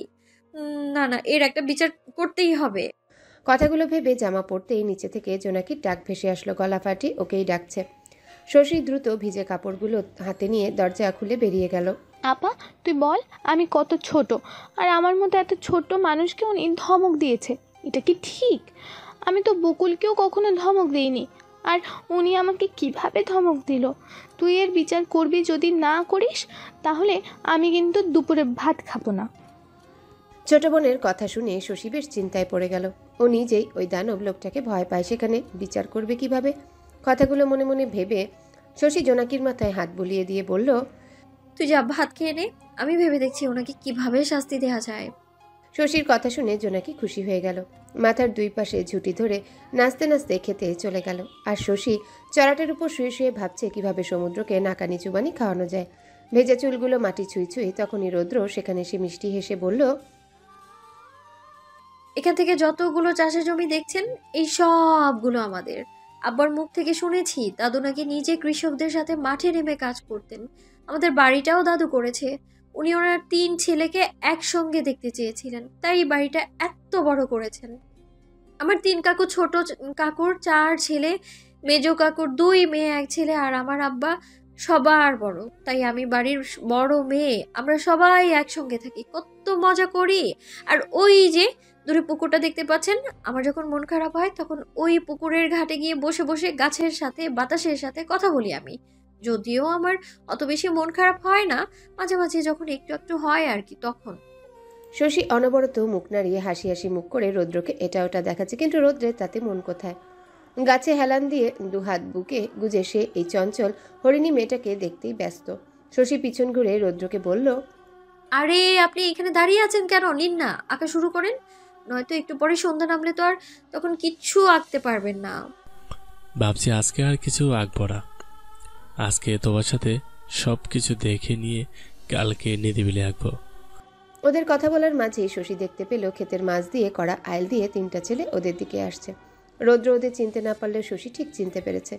না না, এর একটা বিচার করতেই হবে। কথাগুলো ভেবে জামা পরতেই নিচে থেকে জোনাকির ডাক ভেসে আসলো। গলা ফাটি ওকেই ডাকছে। শশী দ্রুত ভিজে কাপড়গুলো হাতে নিয়ে দরজা খুলে বেরিয়ে গেল। আপা তুই বল, আমি কত ছোট, আর আমার মতো এত ছোট মানুষকে উনি ধমক দিয়েছে, এটা কি ঠিক? আমি তো বকুলকেও কখনো ধমক দিইনি, আর উনি আমাকে কিভাবে ধমক দিল? তুই এর বিচার করবি, যদি না করিস তাহলে আমি কিন্তু দুপুরে ভাত খাবো না। ছোট বোনের কথা শুনে শশী বেশ চিন্তায় পড়ে গেল। ও নিজেই ওই দানব লোকটাকে ভয় পায়, সেখানে বিচার করবে কিভাবে? কথাগুলো মনে মনে ভেবে শশী জোনাকির মাথায় হাত বুলিয়ে দিয়ে বলল, তুই যা ভাত খেয়ে নে, আমি ভেবে দেখছি ওনাকে কিভাবে শাস্তি দেওয়া যায়। শশীর কথা শুনে জোনাকি খুশি হয়ে গেল। মাথার দুই পাশে ঝুঁটি ধরে নাচতে নাচতে খেতে চলে গেল। আর শশী চড়াটের উপর শুয়ে শুয়ে ভাবছে কিভাবে সমুদ্রকে নাকানি চুবানি খাওয়ানো যায়। ভেজা চুলগুলো মাটি ছুঁই ছুঁই। তখনই রৌদ্র সেখানে এসে মিষ্টি হেসে বলল, এখান থেকে যতগুলো চাষের জমি দেখছেন, এই সবগুলো আমাদের। আব্বার মুখ থেকে শুনেছি দাদু নাকি নিজে কৃষকদের সাথে মাঠে নেমে কাজ করতেন। আমাদের বাড়িটাও দাদু করেছে। উনি ওনার 3 ছেলেকে একসঙ্গে দেখতে চেয়েছিলেন, তাই এই বাড়িটা এত বড় করেছেন। আমার 3 কাকু, ছোট কাকুর 4 ছেলে, মেজো কাকুর 2 মেয়ে 1 ছেলে, আর আমার আব্বা সবার বড়, তাই আমি বাড়ির বড় মেয়ে। আমরা সবাই একসঙ্গে থাকি, কত মজা করি। আর ওই যে দূরে পুকুরটা দেখতে পাচ্ছেন, আমার যখন মন খারাপ হয় তখন ওই পুকুরের ঘাটে গিয়ে বসে বসে গাছের সাথে বাতাসের সাথে কথা বলি আমি। যদিও আমার অত বেশি মন খারাপ হয় না, মাঝে মাঝে যখন একটু একটু হয় আর কি, তখন। শশী অনবরত মুখ নাড়িয়ে হাসি হাসি মুখ করে রৌদ্রকে এটা ওটা দেখাচ্ছে, কিন্তু রৌদ্রের তাতে মন কোথায়। গাছে হেলান দিয়ে দুহাত বুকে গুজে সে এই চঞ্চল হরিণী মেয়েটাকে দেখতেই ব্যস্ত। শশী পিছন ঘুরে রৌদ্রকে বলল, আরে আপনি এখানে দাঁড়িয়ে আছেন কেন? নিন না, আঁকা শুরু করেন, নয়তো একটু পরে সন্ধ্যা নামলে তো আর তখন কিচ্ছু আঁকতে পারবেন না। ভাবছি আজকে আর কিছু আঁকবো না, আজকে তোমার সাথে সব কিছু দেখে নিয়ে কালকে নিরিবিলি আঁকবো। ওদের কথা বলার মাঝেই শশী দেখতে পেল ক্ষেতের মাছ দিয়ে করা আইল দিয়ে 3টা ছেলে ওদের দিকে আসছে। রৌদ্র ওদের চিনতে না পারলেও শশী ঠিক চিনতে পেরেছে।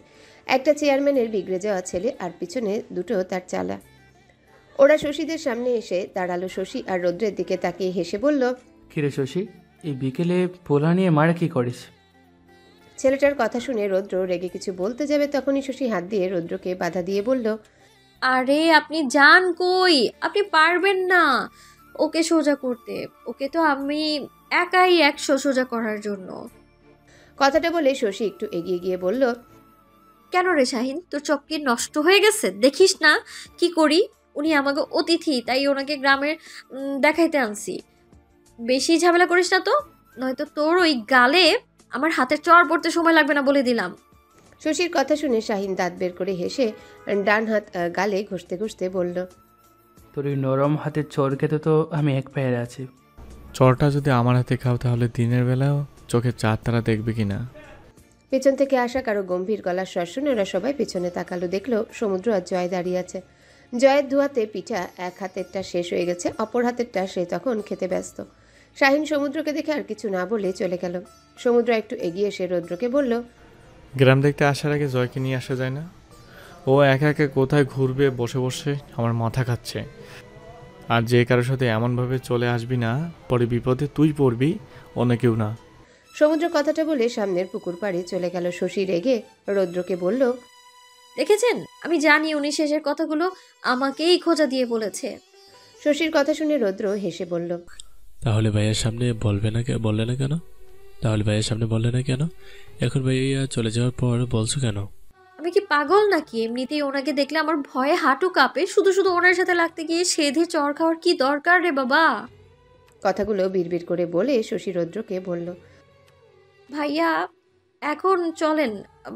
একটা চেয়ারম্যানের বিগড়ে যাওয়া ছেলে আর পিছনে দুটো তার চালা। ওরা শশীদের সামনে এসে দাঁড়ালো। শশী আর রৌদ্রের দিকে তাকিয়ে হেসে বলল, কিরে শশী, এই বিকেলে পোলা নিয়ে মারা কি করিস? ছেলেটার কথা শুনে রৌদ্র রেগে কিছু বলতে যাবে, তখনই শশী হাত দিয়ে রৌদ্রকে বাধা দিয়ে বলল, আরে আপনি যান কই? আপনি পারবেন না ওকে সোজা করতে। ওকে তো আমি একাই 100 সোজা করার জন্য। কথাটা বলে শশী একটু এগিয়ে গিয়ে বলল, কেন রে শাহিন, তোর চোখ কি নষ্ট হয়ে গেছে? দেখিস না কি করি? উনি আমাকে অতিথি, তাই ওনাকে গ্রামের দেখাইতে আনছি। বেশি ঝামেলা করিস না তো, নয়তো তোর ওই গালে আমার হাতের চড় পড়তে সময় লাগবে না বলে দিলাম। শশীর কথা শুনে শাহিন দাঁত বের করে হেসে ডান হাত গালে ঘষতে ঘষতে বলল, তোর ওই নরম হাতের চোর খেতে তো আমি এক পায়ের আছি। চরটা যদি আমার হাতে খাও তাহলে দিনের বেলাও চোখে চাঁদ তারা দেখবে কিনা। পেছন থেকে আসা কারো গম্ভীর গলার স্বর শুনে ওরা সবাই পেছনে তাকালো। দেখলো সমুদ্র আর জয় দাঁড়িয়ে আছে। জয়ের ধোয়াতে পিঠা এক হাতেরটা শেষ হয়ে গেছে, অপর হাতেরটা সে তখন খেতে ব্যস্ত। শাহিন সমুদ্রকে দেখে আর কিছু না বলে চলে গেল। সমুদ্র একটু এগিয়ে এসে রৌদ্রকে বলল, গ্রাম দেখতে আসার আগে জয়কে নিয়ে আসা যায় না? ও একা একা কোথায় ঘুরবে বসে বসে, আমার মাথা খাচ্ছে। আর যে কারোর সাথে এমনভাবে চলে আসবি না, পরে বিপদে তুই পড়বি, অন্য কেউ না। সমুদ্র কথাটা বলে সামনের পুকুর পাড়ে চলে গেল। শশী রেগে রৌদ্রকে বলল, দেখেছেন, আমি জানি উনি শেষের কথাগুলো আমাকেই খোঁজা দিয়ে বলেছে। শশীর কথা শুনে রৌদ্র হেসে বলল, তাহলে ভাইয়ের সামনে বললে না কেন? তাহলে ভাইয়ের সামনে বললে না কেন? এখন ভাইয়া চলে যাওয়ার পর বলছো কেন? আমি কি পাগল নাকি? এমনিতেই ওনাকে দেখলে আমার ভয়ে হাঁটু কাঁপে। শুধু শুধু ওনার সাথে লাগতে গিয়ে সেধে চড় খাওয়ার কি দরকার রে বাবা? কথাগুলো বিড়বিড় করে বলে শশী রৌদ্রকে বলল, ভাইয়া এখন চলেন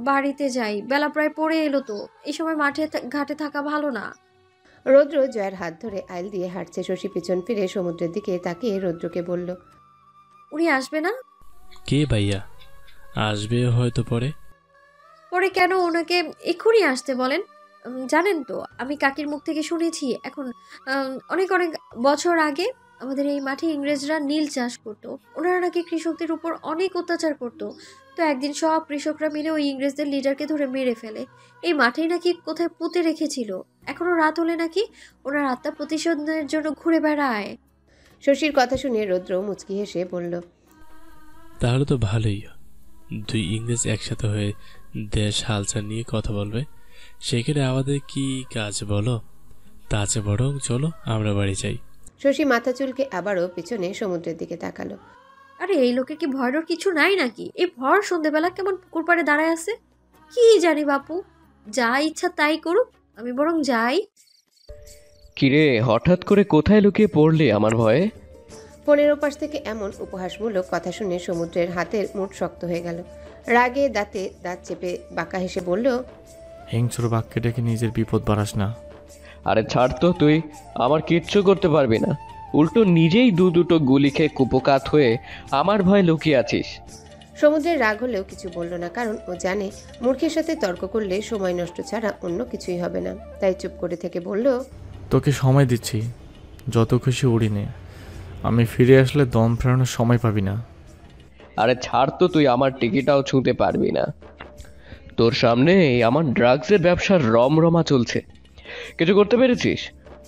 বাড়িতে যাই, বেলা প্রায় পড়ে এলো তো। এই সময় মাঠে ঘাটে থাকা ভালো না। রৌদ্র জয়ের হাত ধরে আইল দিয়ে হাঁটছে। শশী পিছন ফিরে সমুদ্রের দিকে তাকিয়ে রৌদ্রকে বলল, উনি আসবে না? কে ভাইয়া? আসবে হয়তো পরে। পরে কেন? ওনাকে এক্ষুনি আসতে বলেন। জানেন তো, আমি কাকির মুখ থেকে শুনেছি এখন অনেক অনেক বছর আগে আমাদের এই মাঠে ইংরেজরা নীল চাষ করতো। ওনারা নাকি কৃষকদের উপর অনেক অত্যাচার করতো। তো একদিন সব কৃষকরা মিলে ওই ইংরেজদের লিডারকে ধরে মেরে ফেলে। এই মাঠেই নাকি কোথায় পুঁতে রেখেছিল। এখনো রাত হলে নাকি ওনার আত্মা প্রতিশোধের জন্য ঘুরে বেড়ায়। শশীর কথা শুনে রৌদ্র মুচকি হেসে বলল, তাহলে তো ভালোই, দুই ইংরেজ একসাথে হয়ে দেশ হালচাল নিয়ে কথা বলবে। সেখানে আমাদের কি কাজ বলো? তার চেয়ে বরং চলো আমরা বাড়ি যাই। শশী মাথা চুলকে আবারও পিছনে সমুদ্রের দিকে তাকালো। আরে এই লোকের কি ভয়ের কিছু নাই নাকি? এই ভর সন্ধ্যেবেলা কেমন পুকুর পাড়ে দাঁড়ায় আছে? কি জানি বাপু, যা ইচ্ছা তাই করুক, আমি বরং যাই। কিরে, হঠাৎ করে কোথায় লুকিয়ে পড়লি আমার ভয়ে? ফোনের ওপাশ থেকে এমন উপহাসমূলক কথা শুনে সমুদ্রের হাতের মুঠ শক্ত হয়ে গেল। রাগে দাঁতে দাঁত চেপে বাঁকা হেসে বলল, হিংস্র বাক্যে ডেকে নিজের বিপদ বাড়াস না। আরে ছাড় তো, তুই আমার কিচ্ছু করতে পারবি না। উল্টো নিজেই দুটো গুলি খেয়ে কুপোকাত হয়ে আমার ভয়ে লুকিয়ে আছিস। সমুদ্রের রাগ হলেও কিছু বলল না, কারণ ও জানে মূর্খের সাথে তর্ক করলে সময় নষ্ট ছাড়া অন্য কিছুই হবে না। তাই চুপ করে থেকে বলল, তোকে সময় দিচ্ছি, যত খুশি উড়ি নে, আমি ফিরে আসলে দম ফেরানোর সময় পাবি না। আরে ছাড় তো, তুই আমার টিকিটাও ছুঁতে পারবি না। তোর সামনে আমার ড্রাগসের ব্যবসার রমরমা চলছে, কিছু করতে পেরেছিস?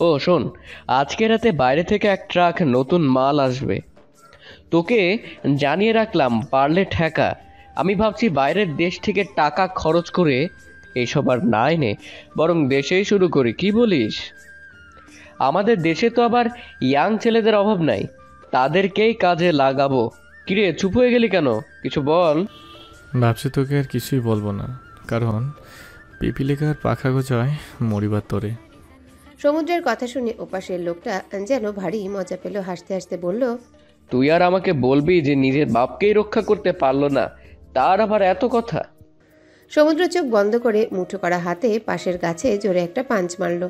ও শোন, আজকে রাতে বাইরে থেকে এক ট্রাক নতুন মাল আসবে, তোকে জানিয়ে রাখলাম, পারলে ঠেকা। আমি ভাবছি বাইরের দেশ থেকে টাকা খরচ করে এইসব আর না এনে বরং দেশেই শুরু করি, কি বলিস? আমাদের দেশে তো আবার ইয়াং ছেলেদের অভাব নাই, তাদেরকেই কাজে লাগাবো। কিরে, চুপ হয়ে গেলি কেন? কিছু বল। ভাবছি তোকে আর কিছুই বলবো না, কারণ পিপিলিকার পাখা গোছায় মরিবার তোরে। সমুদ্রের কথা শুনে ওপাশের লোকটা যেন ভারী মজা পেল। হাসতে হাসতে বলল, তুই আর আমাকে বলবি যে নিজের বাপকেই রক্ষা করতে পারলো না, তার আবার এত কথা? সমুদ্র চোখ বন্ধ করে মুঠো করা হাতে পাশের গাছে জোরে একটা পাঞ্চ মারল।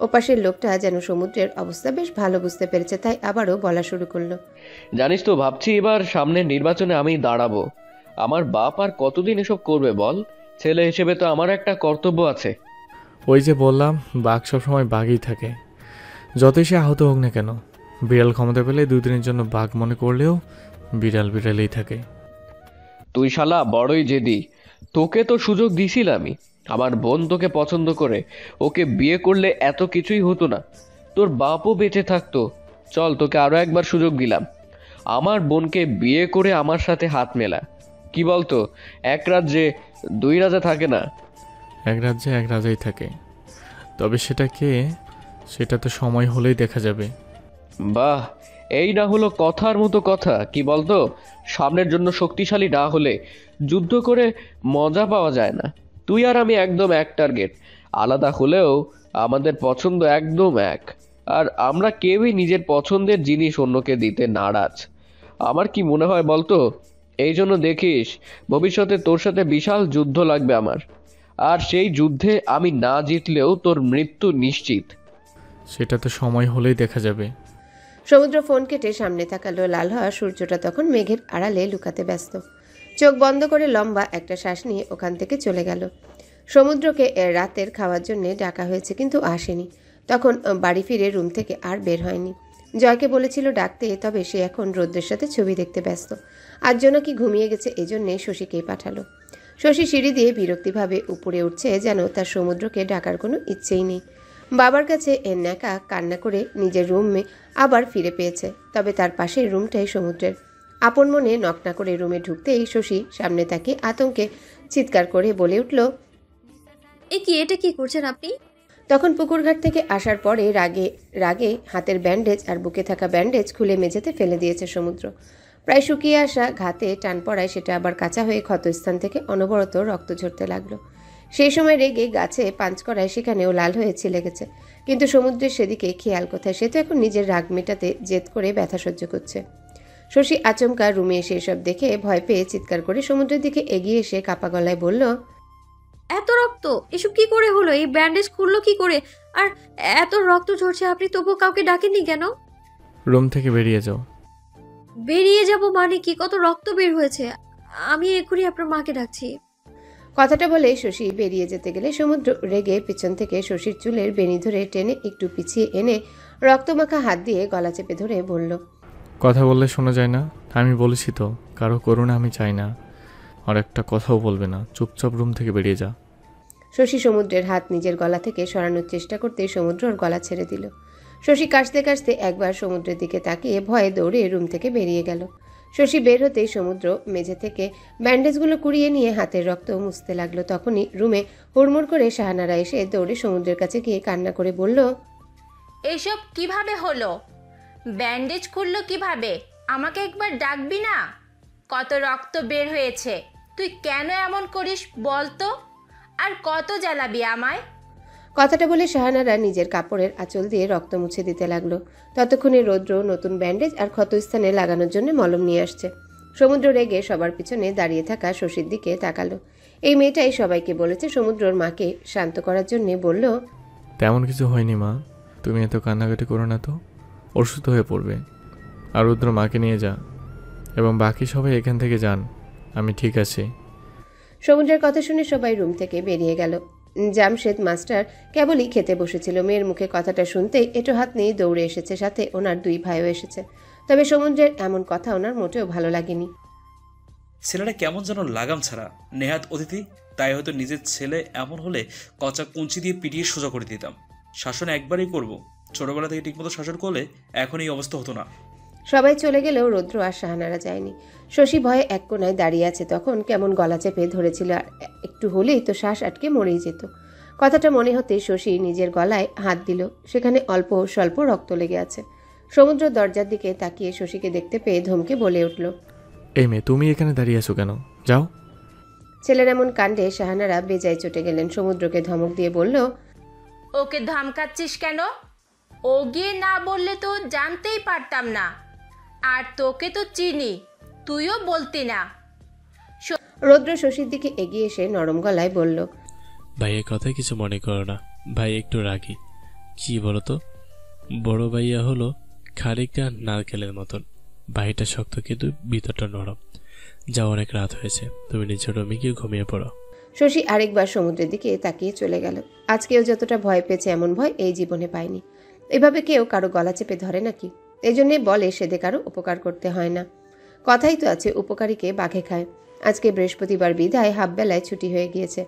ওপাশের লোকটা যেন সমুদ্রের অবস্থা বেশ ভালো বুঝতে পেরেছে, তাই আবারও বলা শুরু করলো, জানিস তো, ভাবছি এবার সামনের নির্বাচনে আমি দাঁড়াবো। আমার বাপ আর কতদিন এসব করবে বল? ছেলে হিসেবে তো আমার একটা কর্তব্য আছে। ওই যে বললাম, বাঘ সবসময় বাঘই থাকে। যতই সে আহত হোক না কেন, বিড়াল ক্ষমতা পেলে 2 দিনের জন্য বাঘ মনে করলেও বিড়াল বিড়ালেই থাকে। তুই শালা বড়ই জেদি। তোকে তো সুযোগ দিছিলামই। আমার বোন তোকে পছন্দ করে, ওকে বিয়ে করলে এত কিছুই হতো না। তোর বাপও বেঁচে থাকতো। চল, তোকে আরো একবার সুযোগ দিলাম। আমার বোনকে বিয়ে করে আমার সাথে হাত মেলা। কি বলতো, এক রাজ্যে 2 রাজা থাকে না? এক রাজ্যে এক রাজাই থাকে, তবে সেটা কে সেটা তো সময় হলেই দেখা যাবে। বাহ, এই না হলো কথার মতো কথা। কি বলতো, সামনের জন্য শক্তিশালী না হলে যুদ্ধ করে মজা পাওয়া যায় না। তুই আর আমি একদম এক টার্গেট। আলাদা হলেও আমাদের পছন্দ একদম এক। আর আমরা কেউই নিজের পছন্দের জিনিস অন্যকে দিতে নারাজ। আমার কি মনে হয় বলতো, এই জন্য দেখিস ভবিষ্যতে তোর সাথে বিশাল যুদ্ধ লাগবে আমার। আর সেই যুদ্ধে আমি না জিতলেও তোর মৃত্যু নিশ্চিত। সেটা তো সময় হলেই দেখা যাবে। সমুদ্র ফোন কেটে সামনে তাকালো। লাল হওয়া সূর্যটা তখন মেঘের আড়ালে লুকাতে ব্যস্ত। চোখ বন্ধ করে লম্বা একটা শ্বাস নিয়ে ওখান থেকে চলে গেল। সমুদ্রকে রাতের খাওয়ার জন্য ডাকা হয়েছে, কিন্তু আসেনি। তখন বাড়ি ফিরে রুম থেকে আর বের হয়নি। জয়কে বলেছিল ডাকতে, তবে সে এখন রৌদ্রের সাথে ছবি দেখতে ব্যস্ত। আজ জন্য কি ঘুমিয়ে গেছে, এজন্যে শশীকেই পাঠালো। শশী সিঁড়ি দিয়ে বিরক্তিভাবে উপরে উঠছে, যেন তার সমুদ্রকে ডাকার কোনো ইচ্ছেই নেই। বাবার কাছে ন্যাকা কান্না করে নিজের রুমে আবার ফিরে পেয়েছে, তবে তার পাশের রুমটাই সমুদ্রের। আপন মনে নক না করে রুমে ঢুকতেই শশী সামনে তাকে আতঙ্কে চিৎকার করে বলে উঠল, এটা কি করছেন আপনি? তখন পুকুরঘাট থেকে আসার পরে রাগে রাগে হাতের ব্যান্ডেজ আর বুকে থাকা ব্যান্ডেজ খুলে মেঝেতে ফেলে দিয়েছে সমুদ্র। প্রায় শুকিয়ে আসা ঘাতে টান পড়ায় সেটা আবার কাঁচা হয়ে ক্ষতস্থান থেকে অনবরত রক্ত ঝরতে লাগলো। সেই সময় রেগে গাছে পাঞ্চ করায় সেখানেও লাল হয়ে ছিলে গেছে, কিন্তু সমুদ্রের সেদিকে খেয়াল কোথায়। সে তো এখন নিজের রাগ মেটাতে জেদ করে ব্যথা সহ্য করছে। শশী আচমকা রুমে এসে এসব দেখে ভয় পেয়ে চিৎকার করে সমুদ্রের দিকে এগিয়ে এসে কাপা গলায় বলল, এত রক্ত, এসব কি করে হলো? এই ব্যান্ডেজ খুললো কি করে? আর এত রক্ত ঝরছে, আপনি তবুও কাউকে ডাকেননি কেন? রুম থেকে বেরিয়ে যাও। বেরিয়ে যাব মানে কি? কত রক্ত বের হয়েছে। আমি এক্ষুনি আপনার মাকে ডাকছি। কথাটা বলে শশী বেরিয়ে যেতে গেলে সমুদ্র রেগে পিছন থেকে শশীর চুলের বেনি ধরে টেনে একটু পিছিয়ে এনে রক্তমাখা হাত দিয়ে গলা চেপে ধরে বলল, কথা বললে শোনা যায় না? আমি বলেছি তো, কারো করুণা আমি চাই না। আর একটা কথাও বলবে না, চুপচাপ রুম থেকে বেরিয়ে যা। শশী সমুদ্রের হাত নিজের গলা থেকে সরানোর চেষ্টা করতেই সমুদ্র ওর গলা ছেড়ে দিল। শশী কাশতে কাশতে একবার সমুদ্রের দিকে তাকিয়ে ভয়ে দৌড়ে রুম থেকে বেরিয়ে গেল। শশী বের হতেই সমুদ্র মেঝে থেকে ব্যান্ডেজগুলো কুড়িয়ে নিয়ে হাতের রক্ত মুছতে লাগলো। তখনই রুমে হুড়মুড় করে শাহানারা এসে দৌড়ে সমুদ্রের কাছে গিয়ে কান্না করে বলল, এসব কিভাবে হলো? ব্যান্ডেজ খুললো কিভাবে? আমাকে একবার ডাকবি না? কত রক্ত বের হয়েছে, তুই কেন এমন করিস বলতো? আর কত জ্বালাবি আমায়? কথাটা বলে শাহানারা নিজের কাপড়ের আঁচল দিয়ে রক্ত মুছে দিতে লাগলো। ততক্ষণে রৌদ্র নতুন ব্যান্ডেজ আর ক্ষতস্থানে লাগানোর জন্য মলম নিয়ে আসছে। সমুদ্র রেগে সবার পিছনে দাঁড়িয়ে থাকা শশীর দিকে তাকালো। এই মেয়েটাই সবাইকে বলেছে সমুদ্রর মাকে শান্ত করার জন্য। বলল, তেমন কিছু হয়নি মা, তুমি এত কান্নাকাটি করো না তো, অসুস্থ হয়ে পড়বে। আর রুদ্র মাকে নিয়ে যা, এবং বাকি সবাই এখান থেকে যান, আমি ঠিক আছি। সমুদ্রের কথা শুনে সবাই রুম থেকে বেরিয়ে গেল। জামশেদ মাস্টার কেবলই খেতে বসেছিল। মেয়ের মুখে কথাটা শুনতেই এটো হাত নিয়ে দৌড়ে এসেছে, সাথে ওনার 2 ভাইও এসেছে। তবে সমুদ্রের এমন কথা ওনার মোটেও ভালো লাগেনি। ছেলেটা কেমন যেন লাগাম ছাড়া, নেহাত অতিথি। তাই হয়তো নিজের ছেলে এমন হলে কচা কুঞ্চি দিয়ে পিটিয়ে সোজা করে দিতাম। শাসন একবারই করব, ছোটবেলা থেকে ঠিকমতো শাসন করলে এখন এই অবস্থা হতো না। সবাই চলে গেলেও রৌদ্র আর শাহানারা যায়নি। শশী ভয়ে এক কোনায় দাঁড়িয়ে আছে। তখন কেমন গলা চেপে ধরেছিল, আর একটু হলেই তো শ্বাস আটকে মরেই যেত। কথাটা মনে হতেই শশী নিজের গলায় হাত দিল। সেখানে অল্প স্বল্প রক্ত লেগে আছে। সমুদ্র দরজার দিকে তাকিয়ে শশীকে দেখতে পেয়ে ধমকে বলে উঠল, এই মেয়ে, তুমি এখানে দাঁড়িয়ে আছো কেন? যাও। ছেলের এমন কাণ্ডে শাহানারা বেজায় চটে গেলেন। সমুদ্রকে ধমক দিয়ে বলল, ওকে ধমকাচ্ছিস কেন? ও গিয়ে না বললে তো জানতেই পারতাম না। আর তোকে তো চিনি, তুইও বলতি না। রৌদ্র শশীর দিকে এগিয়ে এসে নরম গলায় বলল, ভাইয়ের কথায় কিছু মনে করো না, ভাই একটু রাগি। কি বলতো, বড় ভাইয়া হলো খানিকটা নারকেলের মতন। ভাইটা শক্ত কিন্তু ভিতরটা নরম। যা অনেক রাত হয়েছে, তুমি নিজের রুমে গিয়ে ঘুমিয়ে পড়ো। শশী আরেকবার সমুদ্রের দিকে তাকিয়ে চলে গেল। আজকেও যতটা ভয় পেয়েছে এমন ভয় এই জীবনে পায়নি। এভাবে কেউ কারো গলা চেপে ধরে নাকি? এজন্যে বলে সেদে কারো উপকার করতে হয় না। কথাই তো আছে, উপকারীকে বাঘে খায়। আজকে বৃহস্পতিবার বিধায় হাফবেলায় ছুটি হয়ে গিয়েছে।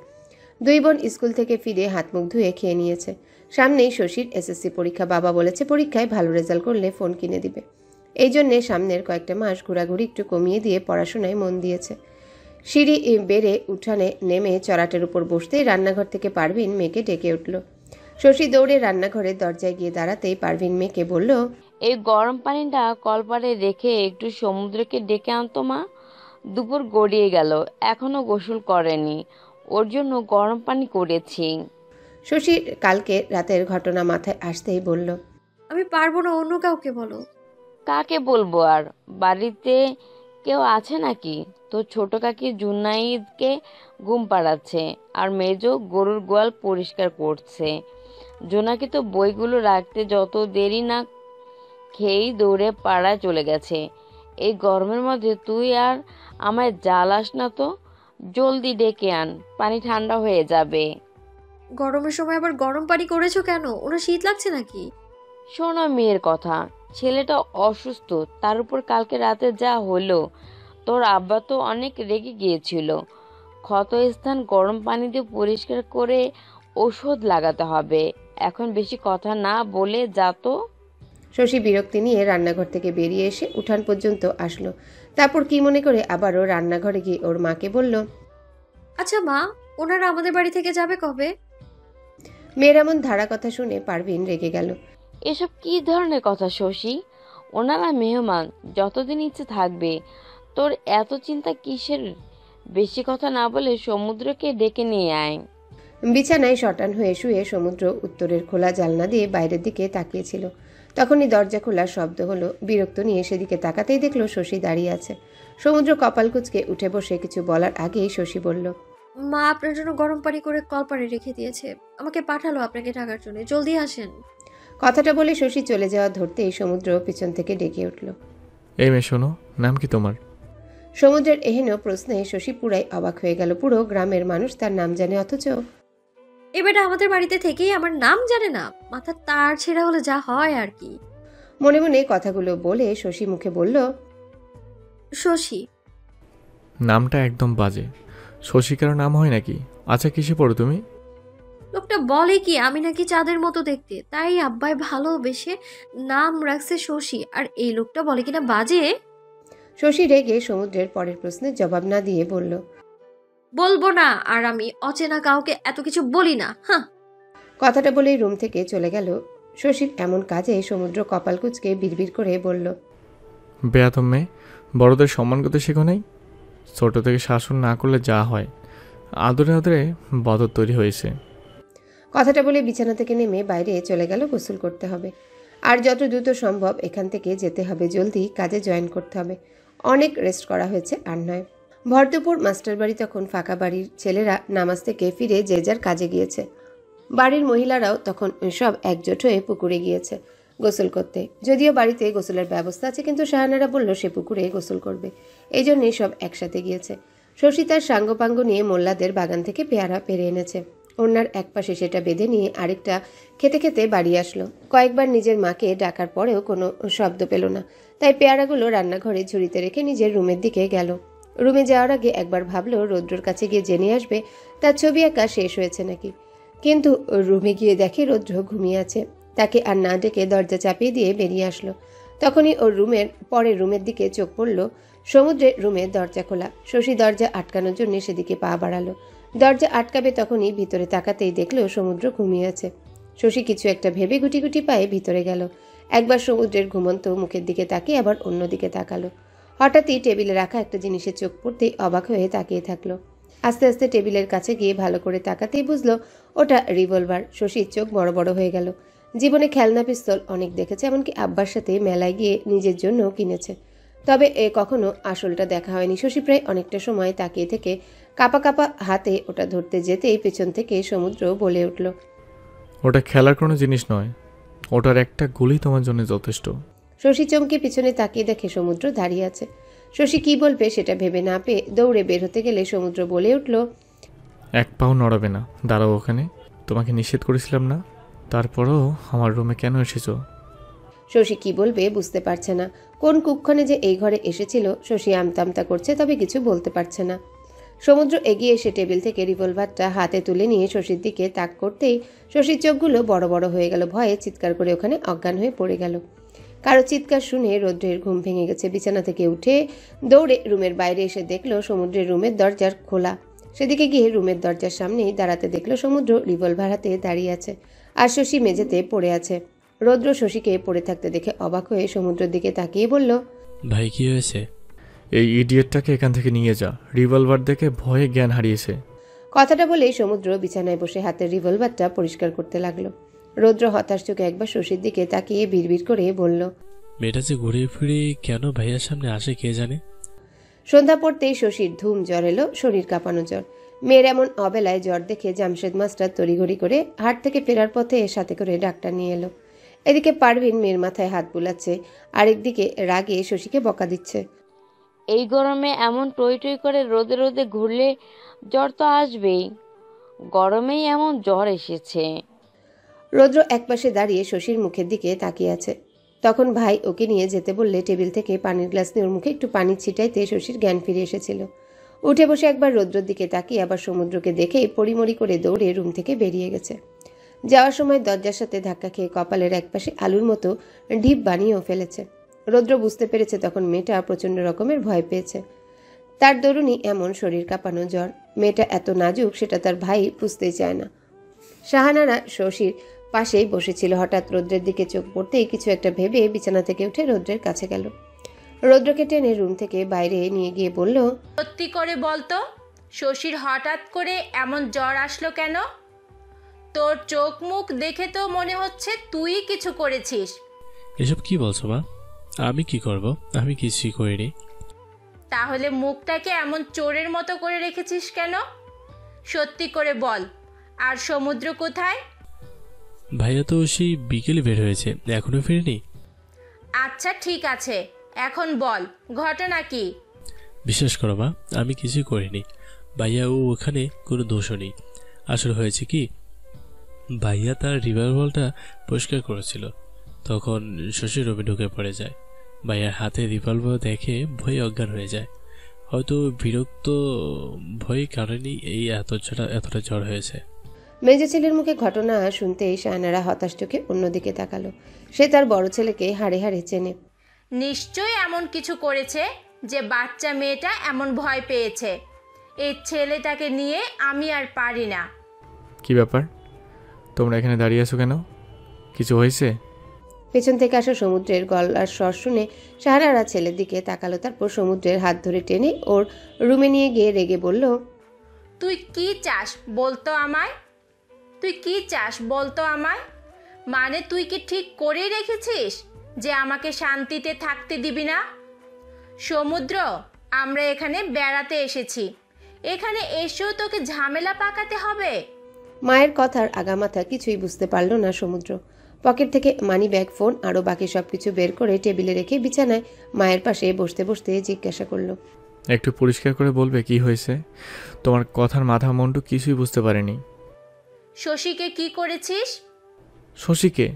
দুই বোন স্কুল থেকে ফিরে হাত মুখ ধুয়ে খেয়ে নিয়েছে। সামনেই শশীর এসএসসি পরীক্ষা। বাবা বলেছে পরীক্ষায় ভালো রেজাল্ট করলে ফোন কিনে দিবে। এই জন্যে সামনের কয়েকটা মাস ঘোরাঘুরি একটু কমিয়ে দিয়ে পড়াশোনায় মন দিয়েছে। সিঁড়ি বেড়ে উঠানে নেমে চড়াটের উপর বসতেই রান্নাঘর থেকে পারভিন মেয়েকে ডেকে উঠল। শশী দৌড়ে রান্নাঘরের দরজায় গিয়ে দাঁড়াতেই পারভিন মেয়েকে বলল, এই গরম পানিটা কলপারে রেখে একটু সমুদ্রকে ডেকে আনতো মা। দুপুর গড়িয়ে গেল, এখনো গোসল করেনি, ওর জন্য গরম পানি করেছি। শশীর কালকে রাতের ঘটনা মাথায় আসতেই বলল, আমি পারবো না, অন্য কাউকে বলো। কাকে বলবো আর? বাড়িতে কেউ আছে নাকি? তো ছোট কাকি জুনাইদকে ঘুম পাড়াচ্ছে আর মেজো গরুর গোয়াল পরিষ্কার করছে। জোনাকি তো বইগুলো রাখতে যত দেরি না খেয়েই দৌড়ে পাড়ায় চলে গেছে। এই গরমের মধ্যে তুই আর আমায় জ্বালাস না তো, জলদি ডেকে আন, পানি ঠান্ডা হয়ে যাবে। গরমের সময় আবার গরম পানি করেছো কেন? ওনার শীত লাগছে নাকি? শোনো মেয়ের কথা, ছেলেটা অসুস্থ, তার উপর কালকে রাতে যা হলো। তোর আব্বা তো অনেক রেগে গিয়েছিল। ক্ষত স্থান গরম পানি দিয়ে পরিষ্কার করে ওষুধ লাগাতে হবে। এখন বেশি কথা না বলে যা তো। শশী বিরক্তি নিয়ে রান্নাঘর থেকে বেরিয়ে এসে উঠান পর্যন্ত আসলো। তারপর কি মনে করে আবারও রান্নাঘরে গিয়ে ওর মাকে বলল, আচ্ছা মা, ওনারা আমাদের বাড়ি থেকে যাবে কবে? মেয়ের এমন ধারা কথা শুনে পারভিন রেগে গেল। এসব কি ধরনের কথা শশী? ওনারা মেহমান, যতদিন ইচ্ছে থাকবে। তোর এত চিন্তা কিসের? বেশি কথা না বলে সমুদ্রকে ডেকে নিয়ে আয়। বিছানায় শটান হয়ে শুয়ে সমুদ্র উত্তরের খোলা জানলা দিয়ে বাইরের দিকে তাকিয়েছিল। তখনই দরজা খোলার শব্দ হলো। বিরক্ত নিয়ে সেদিকে তাকাতেই দেখলো শশী দাঁড়িয়ে আছে। সমুদ্র কপাল কুঁচকে উঠে বসে কিছু বলার আগেই শশী বলল, মা আপনার জন্য গরম পানি করে কলপারে রেখে দিয়েছে, আমাকে পাঠালো আপনাকে ডাকার জন্য, জলদি আসেন। কথাটা বলে শশী চলে যাওয়া ধরতেই সমুদ্র পিছন থেকে ডেকে উঠল, এই মেয়ে শোনো, নাম কি তোমার? সমুদ্রের এহেন প্রশ্নে শশী পুরাই অবাক হয়ে গেল। পুরো গ্রামের মানুষ তার নাম জানে, অথচ এবারে আমাদের বাড়িতে থেকেই আমার নাম জানে না। মাথার তার ছেঁড়া হলে যা হয় আর কি। মনে মনে কথাগুলো বলে শশী মুখে বলল, শশী। নামটা একদম বাজে। শশী কারো নাম হয় নাকি? আচ্ছা, কিসে পড়ো তুমি? লোকটা বলে কি আমি নাকি চাঁদের মতো দেখতে, তাই আব্বাই ভালোবেসে নাম রাখছে শশী, আর এই লোকটা বলে কিনা বাজে। শশী রেগে সমুদ্রের পরের প্রশ্নের জবাব না দিয়ে বলল, বলবো না, আর আমি অচেনা কাউকে এত কিছু বলি না। হ্যাঁ। কথাটা বলেই রুম থেকে চলে গেল। শশীর এমন কাজে সমুদ্র কপাল কুঁচকে বিড়বিড় করে বলল, বেয়াদব মেয়ে, বড়দের সম্মান করতে শেখো নাই? ছোট থেকে শাসন না করলে যা হয়, আদরে আদরে বদর তৈরি হয়েছে। কথাটা বলে বিছানা থেকে নেমে বাইরে চলে গেল। গোসল করতে হবে, আর যত দ্রুত সম্ভব এখান থেকে যেতে হবে, জলদি কাজে জয়েন করতে হবে। অনেক রেস্ট করা হয়েছে, আর নয়। ভরদুপুর মাস্টার বাড়ি তখন ফাঁকা। বাড়ির ছেলেরা নামাজ থেকে ফিরে যে যার কাজে গিয়েছে। বাড়ির মহিলারাও তখন সব একজোট হয়ে পুকুরে গিয়েছে গোসল করতে। যদিও বাড়িতে গোসলের ব্যবস্থা আছে, কিন্তু শাহানারা বলল সে পুকুরে গোসল করবে, এই জন্যই সব একসাথে গিয়েছে। শশী তার সাঙ্গপাঙ্গ নিয়ে মোল্লাদের বাগান থেকে পেয়ারা পেরে এনেছে। ওনার এক পাশে সেটা বেঁধে নিয়ে আরেকটা খেতে খেতে বাড়ি আসলো। কয়েকবার নিজের মাকে ডাকার পরেও কোনো শব্দ পেল না, তাই পেয়ারাগুলো রান্নাঘরে ঝুড়িতে রেখে নিজের রুমের দিকে গেল। রুমে যাওয়ার আগে একবার ভাবলো রৌদ্রর কাছে গিয়ে জেনে আসবে তার ছবি আঁকা শেষ হয়েছে নাকি, কিন্তু রুমে গিয়ে দেখে রৌদ্র ঘুমিয়ে আছে। তাকে আর না ডেকে দরজা চাপিয়ে দিয়ে বেরিয়ে আসলো। তখনই ওর রুমের পরের রুমের দিকে চোখ পড়ল। সমুদ্রের রুমের দরজা খোলা। শশী দরজা আটকানোর জন্য সেদিকে পা বাড়ালো। দরজা আটকাবে তখনই ভিতরে তাকাতেই দেখলো সমুদ্র ঘুমিয়ে আছে। শশী কিছু একটা ভেবে গুটি গুটি পায়ে ভিতরে গেল। একবার সমুদ্রের ঘুমন্ত মুখের দিকে তাকিয়ে আবার অন্যদিকে তাকালো। হঠাৎই টেবিলে রাখা একটা জিনিসে চোখ পড়তেই অবাক হয়ে তাকিয়ে থাকলো। আস্তে আস্তে টেবিলের কাছে গিয়ে ভালো করে তাকাতেই বুঝলো ওটা রিভলভার। শশীর চোখ বড় বড় হয়ে গেল। জীবনে খেলনা পিস্তল অনেক দেখেছে, এমনকি আব্বার সাথে মেলায় গিয়ে নিজের জন্যও কিনেছে, তবে কখনো আসলটা দেখা হয়নি। শশী প্রায় অনেকটা সময় তাকিয়ে থেকে কাপা কাপা হাতে ওটা ধরতে যেতেই পেছন থেকে সমুদ্র বলে উঠল, ওটা খেলার কোনো জিনিস নয়, ওটার একটা গুলি তোমার জন্য যথেষ্ট। শশী চমকে পিছনে তাকিয়ে দেখে সমুদ্র দাঁড়িয়ে আছে। শশী কি বলবে সেটা ভেবে না পেয়ে দৌড়ে বের হতে গেলে সমুদ্র বলে উঠল, এক পাও নড়াবে না, দাঁড়াও ওখানে, তোমাকে নিষেধ করেছিলাম না? তারপরও আমার রুমে কেন এসেছো? শশী কি বলবে বুঝতে পারছে না। কোন কুক্ষণে যে এই ঘরে এসেছিল শশী আমতামতা করছে, তবে কিছু বলতে পারছে না। সমুদ্র এগিয়ে এসে টেবিল থেকে রিভলভারটা হাতে তুলে নিয়ে শশীর দিকে তাক করতেই শশীর চোখগুলো বড় বড় হয়ে গেল। ভয়ে চিৎকার করে ওখানে অজ্ঞান হয়ে পড়ে গেল। কারো চিৎকার শুনে রৌদ্রের ঘুম ভেঙে গেছে। বিছানা থেকে উঠে দৌড়ে রুমের বাইরে এসে দেখলো সমুদ্রের রুমের দরজার খোলা। সেদিকে গিয়ে রুমের দরজার সামনেই দাঁড়াতে দেখলো সমুদ্র রিভলভার হাতে দাঁড়িয়ে আছে, আর শশী মেঝেতে পড়ে আছে। রৌদ্র শশীকে পড়ে থাকতে দেখে অবাক হয়ে সমুদ্রের দিকে তাকিয়ে বলল, ভাই কি হয়েছে? এই ইডিয়েটটাকে এখান থেকে নিয়ে যা, রিভলভার দেখে ভয়ে জ্ঞান হারিয়েছে। কথাটা বলেই সমুদ্র বিছানায় বসে হাতের রিভলভারটা পরিষ্কার করতে লাগলো। রৌদ্র হতাশ চোখে একবার শশীর দিকে তাকিয়ে বিড়বিড় করে বলল, মেয়েটা যে ঘুরে ফিরে কেন ভাইয়ার সামনে আসে কে জানে। সন্ধ্যা পড়তেই শশীর ধুম জ্বর এলো, শরীর কাঁপানো জ্বর। মেয়ের এমন অবেলায় জ্বর দেখে জামশেদ মাস্টার তড়িঘড়ি করে হাট থেকে ফেরার পথে সাথে করে ডাক্তার নিয়ে এলো। এদিকে পারভিন মেয়ের মাথায় হাত বুলাচ্ছে, আরেকদিকে রাগে শশীকে বকা দিচ্ছে। এই গরমে এমন টই টই করে রোদে রোদে ঘুরলে জ্বর তো আসবেই, গরমেই এমন জ্বর এসেছে। রৌদ্র একপাশে দাঁড়িয়ে শশীর মুখের দিকে তাকিয়ে আছে। তখন ভাই ওকে নিয়ে যেতে বললে টেবিল থেকে পানির গ্লাস নিয়ে ওর মুখে একটু পানি ছিটাইতে শশীর জ্ঞান ফিরে এসেছিল। উঠে বসে একবার রৌদ্রের দিকে তাকিয়ে আবার সমুদ্রকে দেখে পরিমরি করে দৌড়ে রুম থেকে বেরিয়ে গেছে। যাওয়ার সময় দরজার সাথে ধাক্কা খেয়ে কপালের একপাশে আলুর মতো ঢিপ বানিয়েও ফেলেছে। রৌদ্র বুঝতে পেরেছে তখন মেয়েটা প্রচণ্ড রকমের ভয় পেয়েছে। তার দরুনই এমন শরীর কাঁপানো জ্বর। মেয়েটা এত নাজুক সেটা তার ভাই বুঝতেই চায় না। শাহানারা শশীর পাশেই বসেছিল। হঠাৎ রৌদ্রের দিকে চোখ পড়তেই কিছু একটা ভেবে বিছানা থেকে উঠে রৌদ্রের কাছে গেল। রৌদ্রকে টেনে রুম থেকে বাইরে নিয়ে গিয়ে বলল, সত্যি করে বলতো, শশীর হঠাৎ করে এমন জ্বর আসলো কেন? তোর চোখ মুখ দেখে তো মনে হচ্ছে তুই কিছু করেছিস। এসব কি বলছো মা? আমি কি করব? আমি কিছুই করিনি। তাহলে মুখটাকে এমন চোরের মতো করে রেখেছিস কেন? সত্যি করে বল। আর সমুদ্র কোথায়? ভাইয়া তো সেই বিকেলে বের হয়েছে, এখনো ফিরেনি। আচ্ছা ঠিক আছে, এখন বল ঘটনা কি? বিশ্বাস করো মা, আমি কিছুই করিনি। ভাইয়া ও ওখানে কোনো দোষও নেই। আসলে হয়েছে কি, ভাইয়া তার রিভলভারটা পরিষ্কার করেছিল, তখন শশী রুমে ঢুকে পড়ে যায়। ভাইয়ার হাতে রিভলভার দেখে ভয়ে অজ্ঞান হয়ে যায়। হয়তো বিরক্ত ভয়ের কারণেই এই এতটা জ্বর হয়েছে। মেজো ছেলের মুখে ঘটনা শুনতেই শাহানারা হতাশ চোখে অন্যদিকে তাকালো। সে তার বড় ছেলেকে হাড়ে হাড়ে চেনে। নিশ্চয়ই এমন কিছু করেছে যে বাচ্চা মেয়েটা এমন ভয় পেয়েছে। এই ছেলেটাকে নিয়ে আমি আর পারি না। কি ব্যাপার, তোমরা এখানে দাঁড়িয়ে আছো কেন? কিছু হয়েছে? পেছন থেকে আসা সমুদ্রের গলার স্বর শুনে শাহানারা ছেলের দিকে তাকালো। তারপর সমুদ্রের হাত ধরে টেনে ওর রুমে নিয়ে গিয়ে রেগে বলল, তুই কি চাস বলতো আমায়? তুই কি চাস বলতো আমায়? মানে তুই কি ঠিক করেই রেখেছিস যে আমাকে শান্তিতে থাকতে দিবি না? সমুদ্র, আমরা এখানে বেড়াতে এসেছি, এখানে এসেও তোকে ঝামেলা পাকাতে হবে? মায়ের কথার আগামাথা কিছুই বুঝতে পারল না সমুদ্র। পকেট থেকে মানি ব্যাগ, ফোন আরও বাকি সবকিছু বের করে টেবিলে রেখে বিছানায় মায়ের পাশে বসতে বসতে জিজ্ঞাসা করলো, একটু পরিষ্কার করে বলবে কি হয়েছে? তোমার কথার মাথা মুন্ডু কিছুই বুঝতে পারেনি। শশীকে কি করেছিস? শশীকে?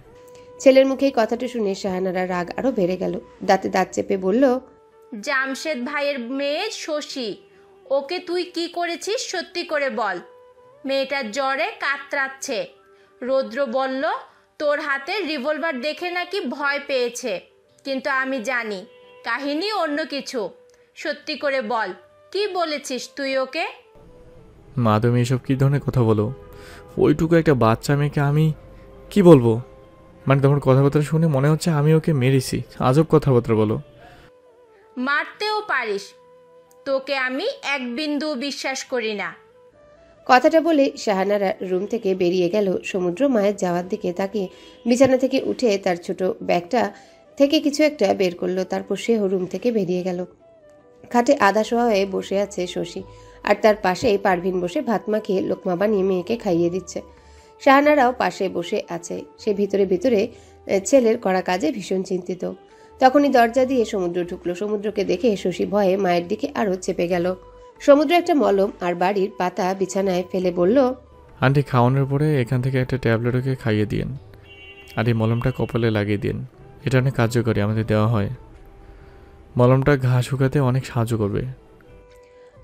ছেলের মুখে কথাটা শুনে শাহানারা রাগ আরো বেড়ে গেল। দাঁতে দাঁত চেপে বলল, জামশেদ ভাইয়ের মেয়ে শশী, ওকে তুই কি করেছিস সত্যি করে বল। মেয়েটার জ্বরে কাতরাচ্ছে। রৌদ্র বলল তোর হাতে রিভলভার দেখে নাকি ভয় পেয়েছে, কিন্তু আমি জানি কাহিনী অন্য কিছু। সত্যি করে বল, কি বলেছিস তুই ওকে? মা তুমি এসব কী ধরনের কথা বলো? ওইটুকু একটা বাচ্চা মেয়েকে আমি কি বলবো? মানে তোমার কথাবার্তা শুনে মনে হচ্ছে আমি ওকে মেরেছি। আজব কথাবার্তা বলো। মারতেও পারিস, তোকে আমি এক বিন্দু বিশ্বাস করি না। কথাটা বলে শাহানারা রুম থেকে বেরিয়ে গেল। সমুদ্র মায়ের যাওয়ার দিকে তাকিয়ে বিছানা থেকে উঠে তার ছোট ব্যাগটা থেকে কিছু একটা বের করলো। তারপর সেও রুম থেকে বেরিয়ে গেল। খাটে আধা শোয়া হয়ে বসে আছে শশী, আর তার পাশেই পারভিন বসে ভাত মাখিয়ে লোকমা বানিয়ে মেয়েকে খাইয়ে দিচ্ছে। শাহানারাও পাশে বসে আছে। সে ভিতরে ভিতরে ছেলের করা কাজে ভীষণ চিন্তিত। তখনই দরজা দিয়ে সমুদ্র ঢুকলো। সমুদ্রকে দেখে শশী ভয়ে মায়ের দিকে আরও চেপে গেল। সমুদ্র একটা মলম আর বাড়ির পাতা বিছানায় ফেলে বলল, আন্টি খাওয়ানোর পরে এখান থেকে একটা ট্যাবলেট ওকে খাইয়ে দিন, আর এই মলমটা কপালে লাগিয়ে দিন। এটা অনেক কার্যকরী, আমাদের দেওয়া হয়। মলমটা ঘা শুকাতে অনেক সাহায্য করবে।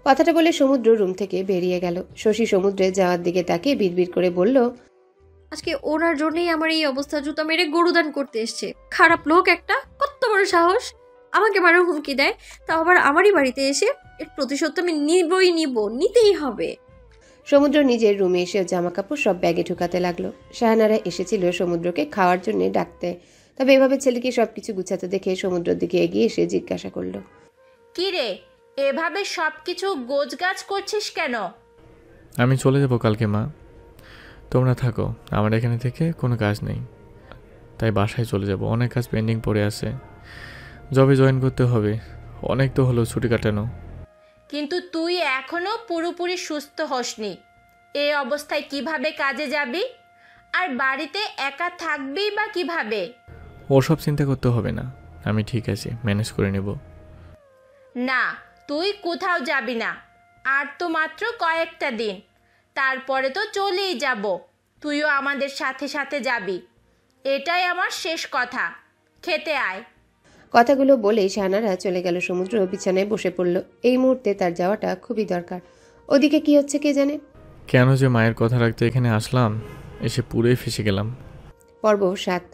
কথাটা বলে সমুদ্র রুম থেকে বেরিয়ে গেল। শশী সমুদ্রে যাওয়ার দিকে তাকিয়ে বিড়বিড় করে বলল, আজকে ওনার জন্যই আমার এই অবস্থা, জুতা মেরে গরুদান করতে এসছে। খারাপ লোক একটা, কত বড় সাহস আমাকে মারার হুমকি দেয়, তাও আবার আমারই বাড়িতে এসে। এর প্রতিশোধ আমি নিতেই হবে। সমুদ্র নিজের রুমে এসে জামা কাপড় সব ব্যাগে ঢুকাতে লাগলো। শাহানারা এসেছিল সমুদ্রকে খাওয়ার জন্য ডাকতে, তবে এভাবে ছেলেকে সবকিছু গুছাতে দেখে সমুদ্রের দিকে এগিয়ে এসে জিজ্ঞাসা করলো, কি রে, এভাবে সবকিছু গোছগাছ করছিস কেন? আমি চলে যাব কালকে মা, তোমরা থাকো। আমার এখানে থেকে কোনো কাজ নেই, তাই বাসায় চলে যাব। অনেক কাজ পেন্ডিং পড়ে আছে, জবে জয়েন করতে হবে। অনেক তো হলো ছুটি কাটানো। কিন্তু তুই এখনো পুরোপুরি সুস্থ হসনি। এই অবস্থায় কিভাবে কাজে যাবি? আর বাড়িতে একা থাকবি বা কিভাবে? ওসব চিন্তা করতে হবে না, আমি ঠিক আছি, ম্যানেজ করে নেব। না, তুই কোথাও যাবি না। আর তো মাত্র কয়েকটা দিন, তারপরে তো চলেই যাব। তুইও আমাদের সাথে সাথে যাবি, এটাই আমার শেষ কথা। খেতে আয়। কথাগুলো বলেই শাহানারা চলে গেল। সমুদ্র বিছানায় বসে পড়ল। এই মুহূর্তে তার যাওয়াটা খুবই দরকার। ওদিকে কি হচ্ছে কে জানে। কেন যে মায়ের কথা রাখতে এখানে আসলাম, এসে পুরোই ফেসে গেলাম। পর্ব 7।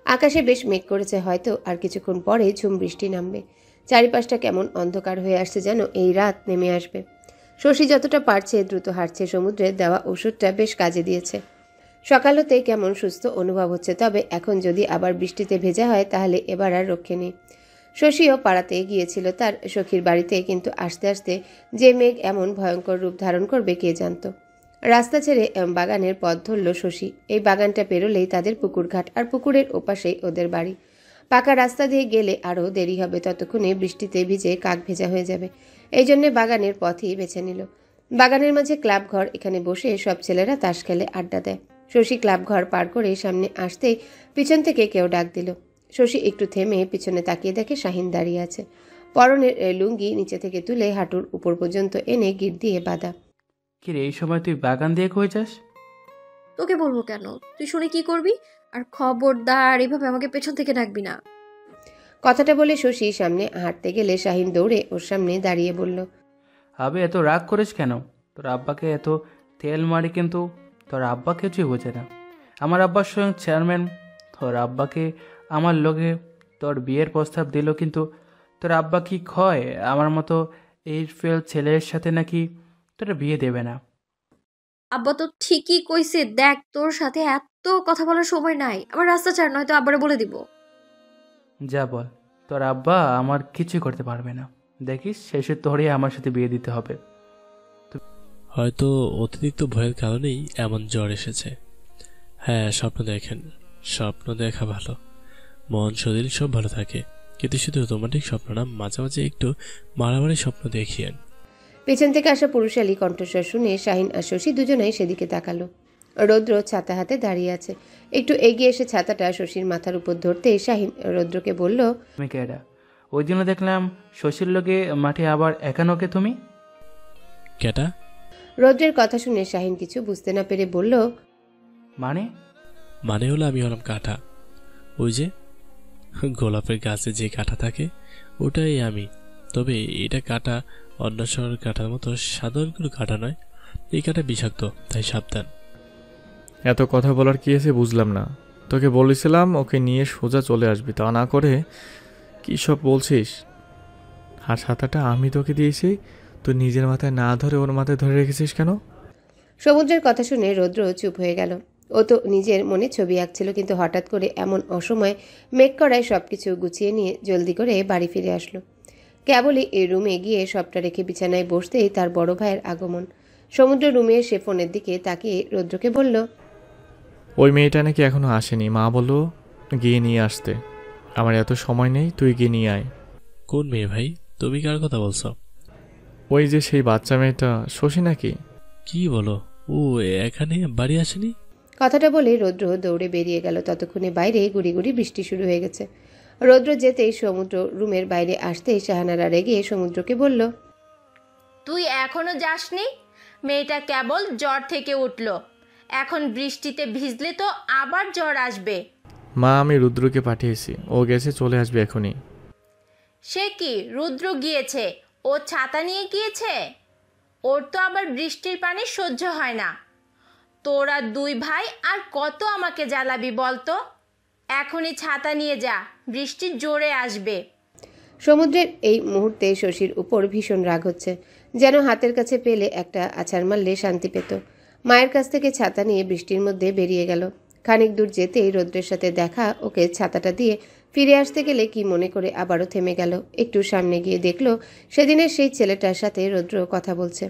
আকাশে বেশ মেঘ করেছে, হয়তো আর কিছুক্ষণ পরে ঝুম বৃষ্টি নামবে। চারিপাশটা কেমন অন্ধকার হয়ে আসছে, যেন এই রাত নেমে আসবে। শশী যতটা পারছে দ্রুত হাঁটছে। সমুদ্রের দেওয়া ওষুধটা বেশ কাজে দিয়েছে। সকাল হতে কেমন সুস্থ অনুভব হচ্ছে, তবে এখন যদি আবার বৃষ্টিতে ভেজা হয় তাহলে এবার আর রক্ষে নেই। শশীও পাড়াতে গিয়েছিল তার সখীর বাড়িতে, কিন্তু আস্তে আস্তে যে মেঘ এমন ভয়ঙ্কর রূপ ধারণ করবে কে জানত। রাস্তা ছেড়ে বাগানের পথ ধরল শশী। এই বাগানটা পেরোলেই তাদের পুকুরঘাট, আর পুকুরের ওপাশেই ওদের বাড়ি। পাকা রাস্তা দিয়ে গেলে আরও দেরি হবে, ততক্ষণে বৃষ্টিতে ভিজে কাক ভেজা হয়ে যাবে। এই জন্যে বাগানের পথই বেছে নিল। বাগানের মাঝে ক্লাব ঘর, এখানে বসে সব ছেলেরা তাস খেলে, আড্ডা দেয়। শশী ক্লাব ঘর পার করে সামনে আসতেই পিছন থেকে কেউ ডাক দিল। শশী একটু থেমে পিছনে তাকিয়ে দেখে শাহিন দাঁড়িয়ে আছে। পরনের লুঙ্গি নিচে থেকে তুলে হাঁটুর উপর পর্যন্ত এনে গিট দিয়ে বাঁধা। কিরে, এই সময় তুই বাগান দিয়ে কই যাস? তোকে বলবো কেন, তুই শুনে কি করবি? আর খবরদার এভাবে আমাকে পেছন থেকে ডাকবি না। কথাটা বলে শশী সামনে হাঁটতে গেলে শাহিন দৌড়ে ওর সামনে দাঁড়িয়ে বলল, আবে এত রাগ করিস কেন? তোর আব্বাকে এত তেল মারি, কিন্তু তোর আব্বা কিছুই বোঝে না। আমার আব্বার স্বয়ং চেয়ারম্যান। তোর আব্বাকে আমার লোকে তোর বিয়ের প্রস্তাব দিল, কিন্তু তোর আব্বা কি কয়, আমার মতো এই ফেল ছেলের সাথে নাকি তোরা বিয়ে দেবে না। আব্বা তো ঠিকই কইছে, দেখ তোর সাথে এত কথা বলার সময় নাই, আমার রাস্তা ছাড়, নয়তো আব্বারে বলে দিব। যা বল, তোর আব্বা আমার কিছুই করতে পারবে না। দেখিস শেষে তোরই আমার সাথে বিয়ে দিতে হবে। হয়তো অতিরিক্ত ভয়ের কারণেই এমন জ্বর এসেছে। হ্যাঁ, স্বপ্ন দেখেন, স্বপ্ন দেখা ভালো, মন শরীর সব ভালো থাকে, কিন্তু শুধু রোমান্টিক স্বপ্ন না, মাঝে মাঝে একটু মারামারি স্বপ্ন দেখিয়েন। পেছন থেকে আসা পুরুষালী কণ্ঠস্বর শুনে শাহিন আর শশী দুজনেই সেদিকে তাকালো। রৌদ্র ছাতা হাতে দাঁড়িয়ে আছে। একটু এগিয়ে এসে ছাতাটা শশীর মাথার উপর ধরতে শাহিন রৌদ্রকে বলল, তুমি কেডা? ওই দিনও দেখলাম শশীর লোকে মাঠে, আবার একানোকে তুমি কেটা? রৌদ্রের কথা শুনে শাহিন কিছু বুঝতে না পেরে বলল, মানে হলো আমি হলাম কাঁটা। ওই যে গোলাপের গাছে যে কাঁটা থাকে ওটাই আমি। তবে এটা কাঁটা অন্য শহরের কাঁটার মতো সাধারণ কোনো কাঁটা নয়। এই কাঁটা বিষাক্ত, তাই সাবধান। এত কথা বলার কি আছে বুঝলাম না। তোকে বলেছিলাম ওকে নিয়ে সোজা চলে আসবি, তা না করে কী সব বলছিস? আর ছাতাটা আমি তোকে দিয়েছি, তুই নিজের মাথায় না ধরে ওর মাথায় ধরে রেখেছিস কেন? সমুদ্রের কথা শুনে রৌদ্র চুপ হয়ে গেল। ও তো নিজের মনে ছবি আঁকছিল, কিন্তু হঠাৎ করে এমন অসময়ে মেঘ করায় সবকিছু গুছিয়ে নিয়ে জলদি করে বাড়ি ফিরে আসলো। কেবলই এই রুমে গিয়ে সবটা রেখে বিছানায় বসতেই তার বড় ভাইয়ের আগমন। সমুদ্র রুমে এসে ফোনের দিকে তাকিয়ে রৌদ্রকে বলল, ওই মেয়েটা নাকি এখনো আসেনি, মা বললো গিয়ে নিয়ে আসতে। আমার এত সময় নেই, তুই গিয়ে নিয়ে আয়। কোন মেয়ে ভাই? তুমি কার কথা বলছো? ওই যে সেই বাচ্চা মেয়েটা, শশী নাকি? কি বলো, ও এখানে বাড়ি আসেনি? কথাটা বলে রৌদ্র দৌড়ে বেরিয়ে গেল। ততক্ষণে বাইরে গুড়ি গুড়ি বৃষ্টি শুরু হয়ে গেছে। রৌদ্র যেতেই সমুদ্র রুমের বাইরে আসতেই শাহানারা রেগে সমুদ্রকে বলল, তুই এখনো যাসনি? মেয়েটা কেবল জ্বর থেকে উঠল, এখন বৃষ্টিতে ভিজলে তো আবার জ্বর আসবে। মা, আমি রুদ্রকে পাঠিয়েছি, ও গেছে, চলে আসবে এখনই। সে কি, রুদ্র গিয়েছে? ও ছাতা নিয়ে গিয়েছে? ওর তো আবার বৃষ্টির পানি সহ্য হয় না। তোরা দুই ভাই আর কত আমাকে জ্বালাবি বলতো? এখনই ছাতা নিয়ে যা, বৃষ্টি জোরে আসবে। সমুদ্রের এই মুহূর্তে শশীর উপর ভীষণ রাগ হচ্ছে, যেন হাতের কাছে পেলে একটা আছাড় মারলে শান্তি পেত। মায়ের কাছ থেকে ছাতা নিয়ে বৃষ্টির মধ্যে বেরিয়ে গেল। খানিক দূর যেতেই রৌদ্রের সাথে দেখা, ওকে ছাতাটা দিয়ে ফিরে আসতে গেলে কি মনে করে আবারও থেমে গেল। একটু সামনে গিয়ে দেখলো সেদিনের সেই ছেলেটার সাথে রৌদ্র কথা বলছে।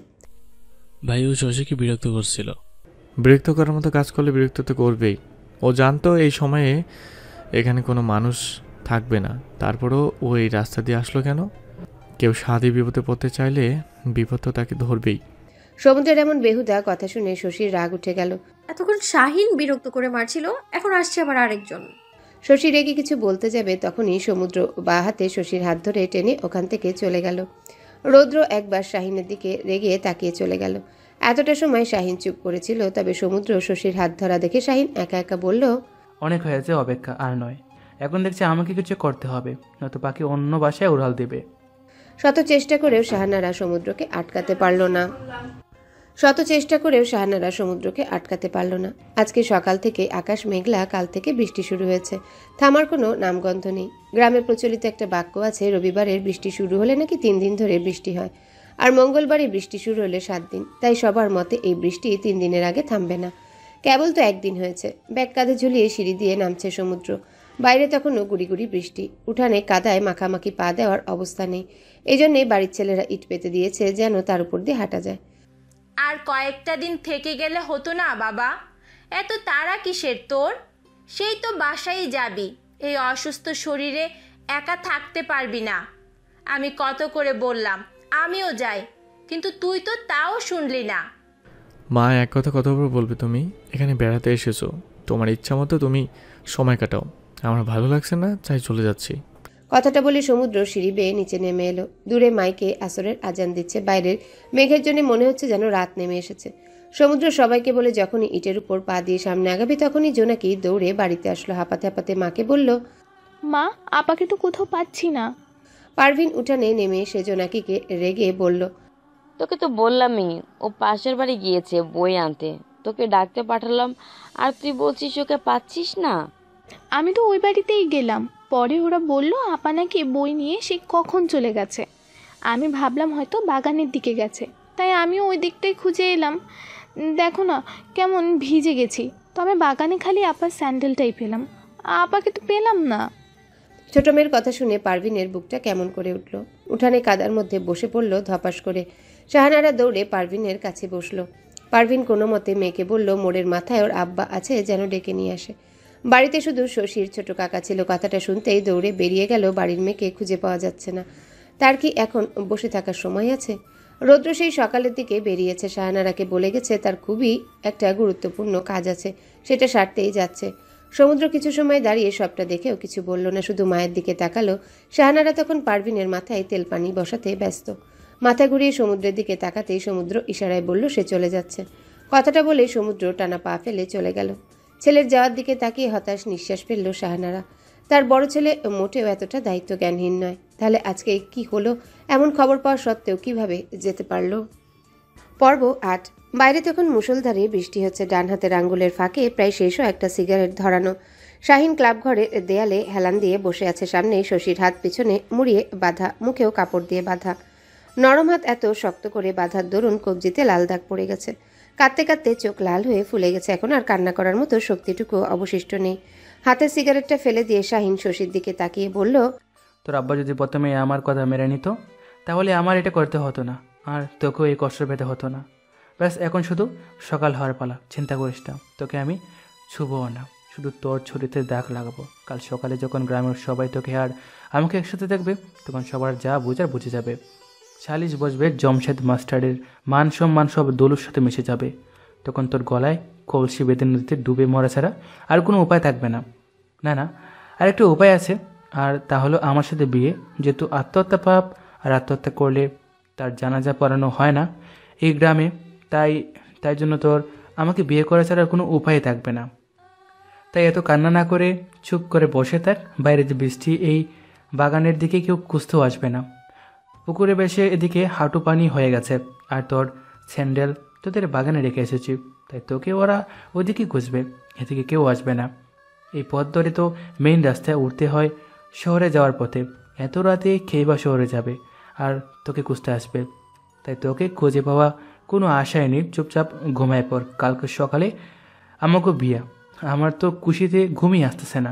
ভাই, ও শশীকে বিরক্ত করছিল। বিরক্ত করার মতো কাজ করলে বিরক্ত তো করবেই। ও জানতো এই সময়ে এখানে কোনো মানুষ থাকবে না, তারপরও ও এই রাস্তা দিয়ে আসলো কেন? কেউ সাদে বিপদে পড়তে চাইলে বিপদ তো তাকে ধরবেই। সমুদ্রের এমন বেহুদা কথা শুনে শশীর রাগ উঠে গেল। এতক্ষণ শাহিন বিরক্ত করে মারছিল, এখন আসছে আবার আরেকজন। শশী রেগে কিছু বলতে যাবে, তখনই সমুদ্র বা হাতে শশীর হাত ধরে টেনে ওখান থেকে চলে গেল। রৌদ্র একবার শাহিনের দিকে রেগে তাকিয়ে চলে গেল। এতটা সময় শাহিন চুপ করেছিল, তবে সমুদ্র শশীর হাত ধরা দেখে শাহিন একা একা বলল, অনেক হয়েছে অপেক্ষা, আর নয়। এখন দেখছি আমাকে কিছু করতে হবে, নয়তো পাখি অন্য বাসায় উড়াল দেবে। শত চেষ্টা করেও শাহানারা সমুদ্রকে আটকাতে পারল না। আজকে সকাল থেকে আকাশ মেঘলা, কাল থেকে বৃষ্টি শুরু হয়েছে, থামার কোনো নামগন্ধ নেই। গ্রামে প্রচলিত একটা বাক্য আছে, রবিবারের বৃষ্টি শুরু হলে নাকি 3 দিন ধরে বৃষ্টি হয়, আর মঙ্গলবারে বৃষ্টি শুরু হলে 7 দিন। তাই সবার মতে এই বৃষ্টি 3 দিনের আগে থামবে না। কেবল তো 1 দিন হয়েছে। ব্যাগ কাঁধে ঝুলিয়ে সিঁড়ি দিয়ে নামছে সমুদ্র। বাইরে তখনও গুড়ি গুড়ি বৃষ্টি। উঠানে কাদায় মাখামাখি পা দেওয়ার অবস্থা নেই, এই জন্যে বাড়ির ছেলেরা ইট পেতে দিয়েছে যেন তার উপর দিয়ে হাঁটা যায়। আর কয়েকটা দিন থেকে গেলে হতো না বাবা? এত তাড়া কিসের তোর? সেই তো বাসায় যাবি, এই অসুস্থ শরীরে একা থাকতে পারবি না। আমি কত করে বললাম আমিও যাই, কিন্তু তুই তো তাও শুনলি না। মা, এক কথা কত বলবে? তুমি এখানে বেড়াতে এসেছো, তোমার ইচ্ছা মতো তুমি সময় কাটাও। আমার ভালো লাগছে না, চাই চলে যাচ্ছি। কথাটা বলে সমুদ্র সিঁড়ি বেয়ে নিচে নেমে এলো। দূরে মাইকে আসরের আজান দিচ্ছে। বাইরের মেঘের জন্য মনে হচ্ছে যেন রাত নেমে এসেছে। সমুদ্র সবাইকে বলে যখনই ইটের উপর পা দিয়ে সামনে আগাবে, তখনই জোনাকি দৌড়ে বাড়িতে আসলো। হাঁপাতে হাঁপাতে মাকে বলল, মা, আপাকে তো কোথাও পাচ্ছি না। পারভিন উঠানে নেমে এসে জোনাকিকে রেগে বলল, তোকে তো বললামই, ও পাশের বাড়ি গিয়েছে বই আনতে। তোকে ডাকতে পাঠালাম আর তুই বলছিস ওকে পাচ্ছিস না। আমি তো ওই বাড়িতেই গেলাম, পরে ওরা বলল আপা নাকি বই নিয়ে সে কখন চলে গেছে। আমি ভাবলাম হয়তো বাগানের দিকে গেছে, তাই আমিও ওই দিকটাই খুঁজে এলাম। দেখো না কেমন ভিজে গেছি, তবে বাগানে খালি আপার স্যান্ডেলটাই পেলাম, আপাকে তো পেলাম না। ছোট মেয়ের কথা শুনে পারভিনের বুকটা কেমন করে উঠল। উঠানে কাদার মধ্যে বসে পড়ল ধপাস করে। শাহানারা দৌড়ে পারভিনের কাছে বসলো। পারভিন কোনো মতে মেয়েকে বলল মোড়ের মাথায় ওর আব্বা আছে, যেন ডেকে নিয়ে আসে। বাড়িতে শুধু শশীর ছোট কাকা ছিল। কথাটা শুনতেই দৌড়ে বেরিয়ে গেল। বাড়ির মেয়েকে খুঁজে পাওয়া যাচ্ছে না। তার কি এখন বসে থাকার সময় আছে? রৌদ্র সেই সকালের দিকে বেরিয়েছে। শাহানারাকে বলে গেছে তার খুবই একটা গুরুত্বপূর্ণ কাজ আছে, সেটা সারতেই যাচ্ছে। সমুদ্র কিছু সময় দাঁড়িয়ে সবটা দেখেও কিছু বলল না, শুধু মায়ের দিকে তাকালো। শাহানারা তখন পারভিনের মাথায় তেল পানি বসাতে ব্যস্ত। মাথা ঘুরিয়ে সমুদ্রের দিকে তাকাতেই সমুদ্র ইশারায় বলল সে চলে যাচ্ছে। কথাটা বলে সমুদ্র টানা পা ফেলে চলে গেল। ছেলের যাওয়ার দিকে তাকিয়ে হতাশ নিঃশ্বাস ফেলল শাহানারা। তার বড় ছেলে মোটেও এতটা দায়িত্ব জ্ঞানহীন নয়। তাহলে আজকে কি হলো? এমন খবর পাওয়া সত্ত্বেও কিভাবে যেতে পারল? পর্ব 8। বাইরে তখন মুষলধারে বৃষ্টি হচ্ছে। ডান হাতের আঙ্গুলের ফাঁকে প্রায় শেষও একটা সিগারেট ধরানো। শাহিন ক্লাব ঘরের দেয়ালে হেলান দিয়ে বসে আছে। সামনে শশীর হাত পিছনে মুড়িয়ে বাঁধা, মুখেও কাপড় দিয়ে বাঁধা। নরম হাত এত শক্ত করে বাঁধার দরুন কবজিতে লাল দাগ পড়ে গেছে। কাঁদতে কাঁদতে চোখ লাল হয়ে ফুলে গেছে। এখন আর কান্না করার মতো শক্তিটুকু অবশিষ্ট নেই। হাতের সিগারেটটা ফেলে দিয়ে শাহিন শশীর দিকে তাকিয়ে বলল, তোর আব্বা যদি প্রথমে আমার কথা মেনে নিত, তাহলে আমার এটা করতে হতো না, আর তোকেও এই কষ্ট পেতে হতো না। ব্যাস এখন শুধু সকাল হওয়ার পালা, চিন্তা করিস না। তোকে আমি ছুবও না, শুধু তোর ছুরিতে দাগ লাগাবো। কাল সকালে যখন গ্রামের সবাই তোকে আর আমাকে একসাথে দেখবে, তখন সবার যা বুঝার বুঝে যাবে। সালিশ বসবে, জমশেদ মাস্টারের মান সম্মান সব দোলুর সাথে মিশে যাবে। তখন তোর গলায় কলসি বেঁধে নদীতে ডুবে মরা ছাড়া আর কোনো উপায় থাকবে না। না না, আর একটা উপায় আছে, আর তা হলো আমার সাথে বিয়ে। যেহেতু আত্মহত্যা পাপ, আর আত্মহত্যা করলে তার জানাজা পড়ানো হয় না এই গ্রামে, তাই জন্য তোর আমাকে বিয়ে করা ছাড়া কোনো উপায় থাকবে না। তাই এত কান্না না করে চুপ করে বসে থাক। বাইরে যে বৃষ্টি, এই বাগানের দিকে কেউ খুঁজতেও আসবে না। পুকুরে বেশে এদিকে হাঁটু পানি হয়ে গেছে, আর তোর স্যান্ডেল তোদের বাগানে রেখে এসেছি, তাই তোকে ওরা ওদিকে খুঁজবে, এদিকে কেউ আসবে না। এই পথ ধরে তো মেইন রাস্তায় উঠতে হয় শহরে যাওয়ার পথে। এত রাতে খেয়ে বা শহরে যাবে আর তোকে খুঁজতে আসবে, তাই তোকে খুঁজে পাওয়া কোনো আশাই নেই। চুপচাপ ঘুমায় পর, কালকে সকালে আমাকে বিয়া। আমার তো খুশিতে ঘুমিয়ে আসতেছে না।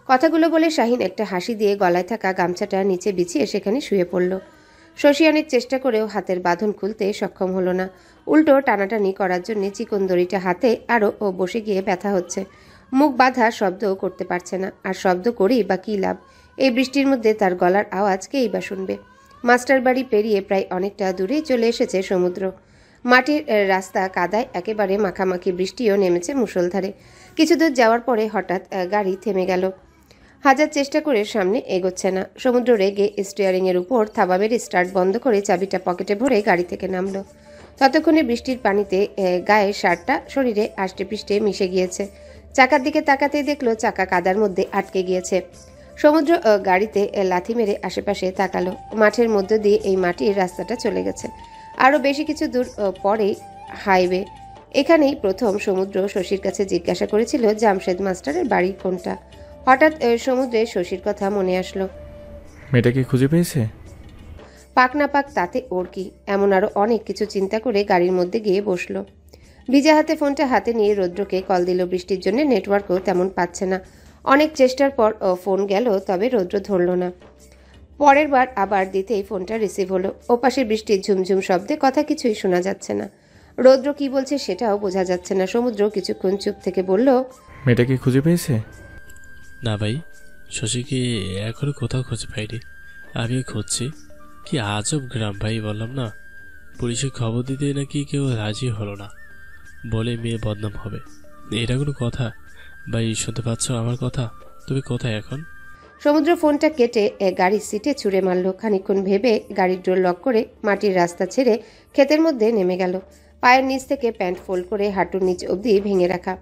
কথাগুলো বলে শাহিন একটা হাসি দিয়ে গলায় থাকা গামছাটা নিচে বিছিয়ে সেখানে শুয়ে পড়ল। শশী অনেক চেষ্টা করেও হাতের বাঁধন খুলতে সক্ষম হলো না। উল্টো টানাটানি করার জন্য চিকন দড়িটা হাতে আরও বসে গিয়ে ব্যথা হচ্ছে। মুখ বাঁধা শব্দও করতে পারছে না, আর শব্দ করেই বা কী লাভ? এই বৃষ্টির মধ্যে তার গলার আওয়াজ কেই বা শুনবে? মাস্টার বাড়ি পেরিয়ে প্রায় অনেকটা দূরেই চলে এসেছে সমুদ্র। মাটির রাস্তা কাদায় একেবারে মাখামাখি, বৃষ্টিও নেমেছে মুষলধারে। কিছু দূর যাওয়ার পরে হঠাৎ গাড়ি থেমে গেল। হাজার চেষ্টা করে সামনে এগোচ্ছে না। সমুদ্র রেগে স্টিয়ারিংয়ের উপর থাবা মেরে স্টার্ট বন্ধ করে চাবিটা পকেটে ভরে গাড়ি থেকে নামলো। ততক্ষণে বৃষ্টির পানিতে গায়ের শার্টটা শরীরে আষ্টে পিষ্টে মিশে গিয়েছে। চাকার দিকে তাকাতেই দেখলো চাকা কাদার মধ্যে আটকে গিয়েছে। সমুদ্র গাড়িতে লাথি মেরে আশেপাশে তাকালো। মাঠের মধ্য দিয়ে এই মাটির রাস্তাটা চলে গেছে। আরও বেশি কিছু দূর পরেই হাইওয়ে। এখানেই প্রথম সমুদ্র শশীর কাছে জিজ্ঞাসা করেছিল জামশেদ মাস্টারের বাড়ি কোনটা। হঠাৎ সমুদ্রে শশীর কথা মনে আসলো। মেয়েটাকে খুঁজে পেয়েছে? পাক না পাক তাতে ওর কি, এমন আরও অনেক কিছু চিন্তা করে গাড়ির মধ্যে গিয়ে বসলো। ভিজা হাতে ফোনটা হাতে নিয়ে রৌদ্রকে কল দিল। বৃষ্টির জন্য নেটওয়ার্কও তেমন পাচ্ছে না। অনেক চেষ্টার পর ফোন গেল, তবে রৌদ্র ধরল না। পরের বার আবার দিতেই ফোনটা রিসিভ হলো। ওপাশে বৃষ্টির ঝুমঝুম শব্দে কথা কিছুই শোনা যাচ্ছে না। রৌদ্র কি বলছে সেটাও বোঝা যাচ্ছে না। সমুদ্র কিছুক্ষণ চুপ থেকে বলল, মেয়েটাকে খুঁজে পেয়েছে? না ভাই, শশীকে এখনো কোথাও খুঁজে পাইনি। আমিও খুঁজছি। কি আজব গ্রাম ভাই, বললাম না। পুলিশে খবর দিতে নাকি কেউ রাজি হলো না, বলে মেয়ে বদনাম হবে। এটা কোনো কথা ভাই? শুনতে পাচ্ছ আমার কথা? তুমি কোথায় এখন? সমুদ্র ফোনটা কেটে গাড়ির সিটে ছুঁড়ে মারল। খানিকক্ষণ ভেবে গাড়ির ডোর লক করে মাটির রাস্তা ছেড়ে ক্ষেতের মধ্যে নেমে গেল। পায়ের নিচ থেকে প্যান্ট ফোল্ড করে হাঁটুর নিচ অবধি ভেঙে রাখা,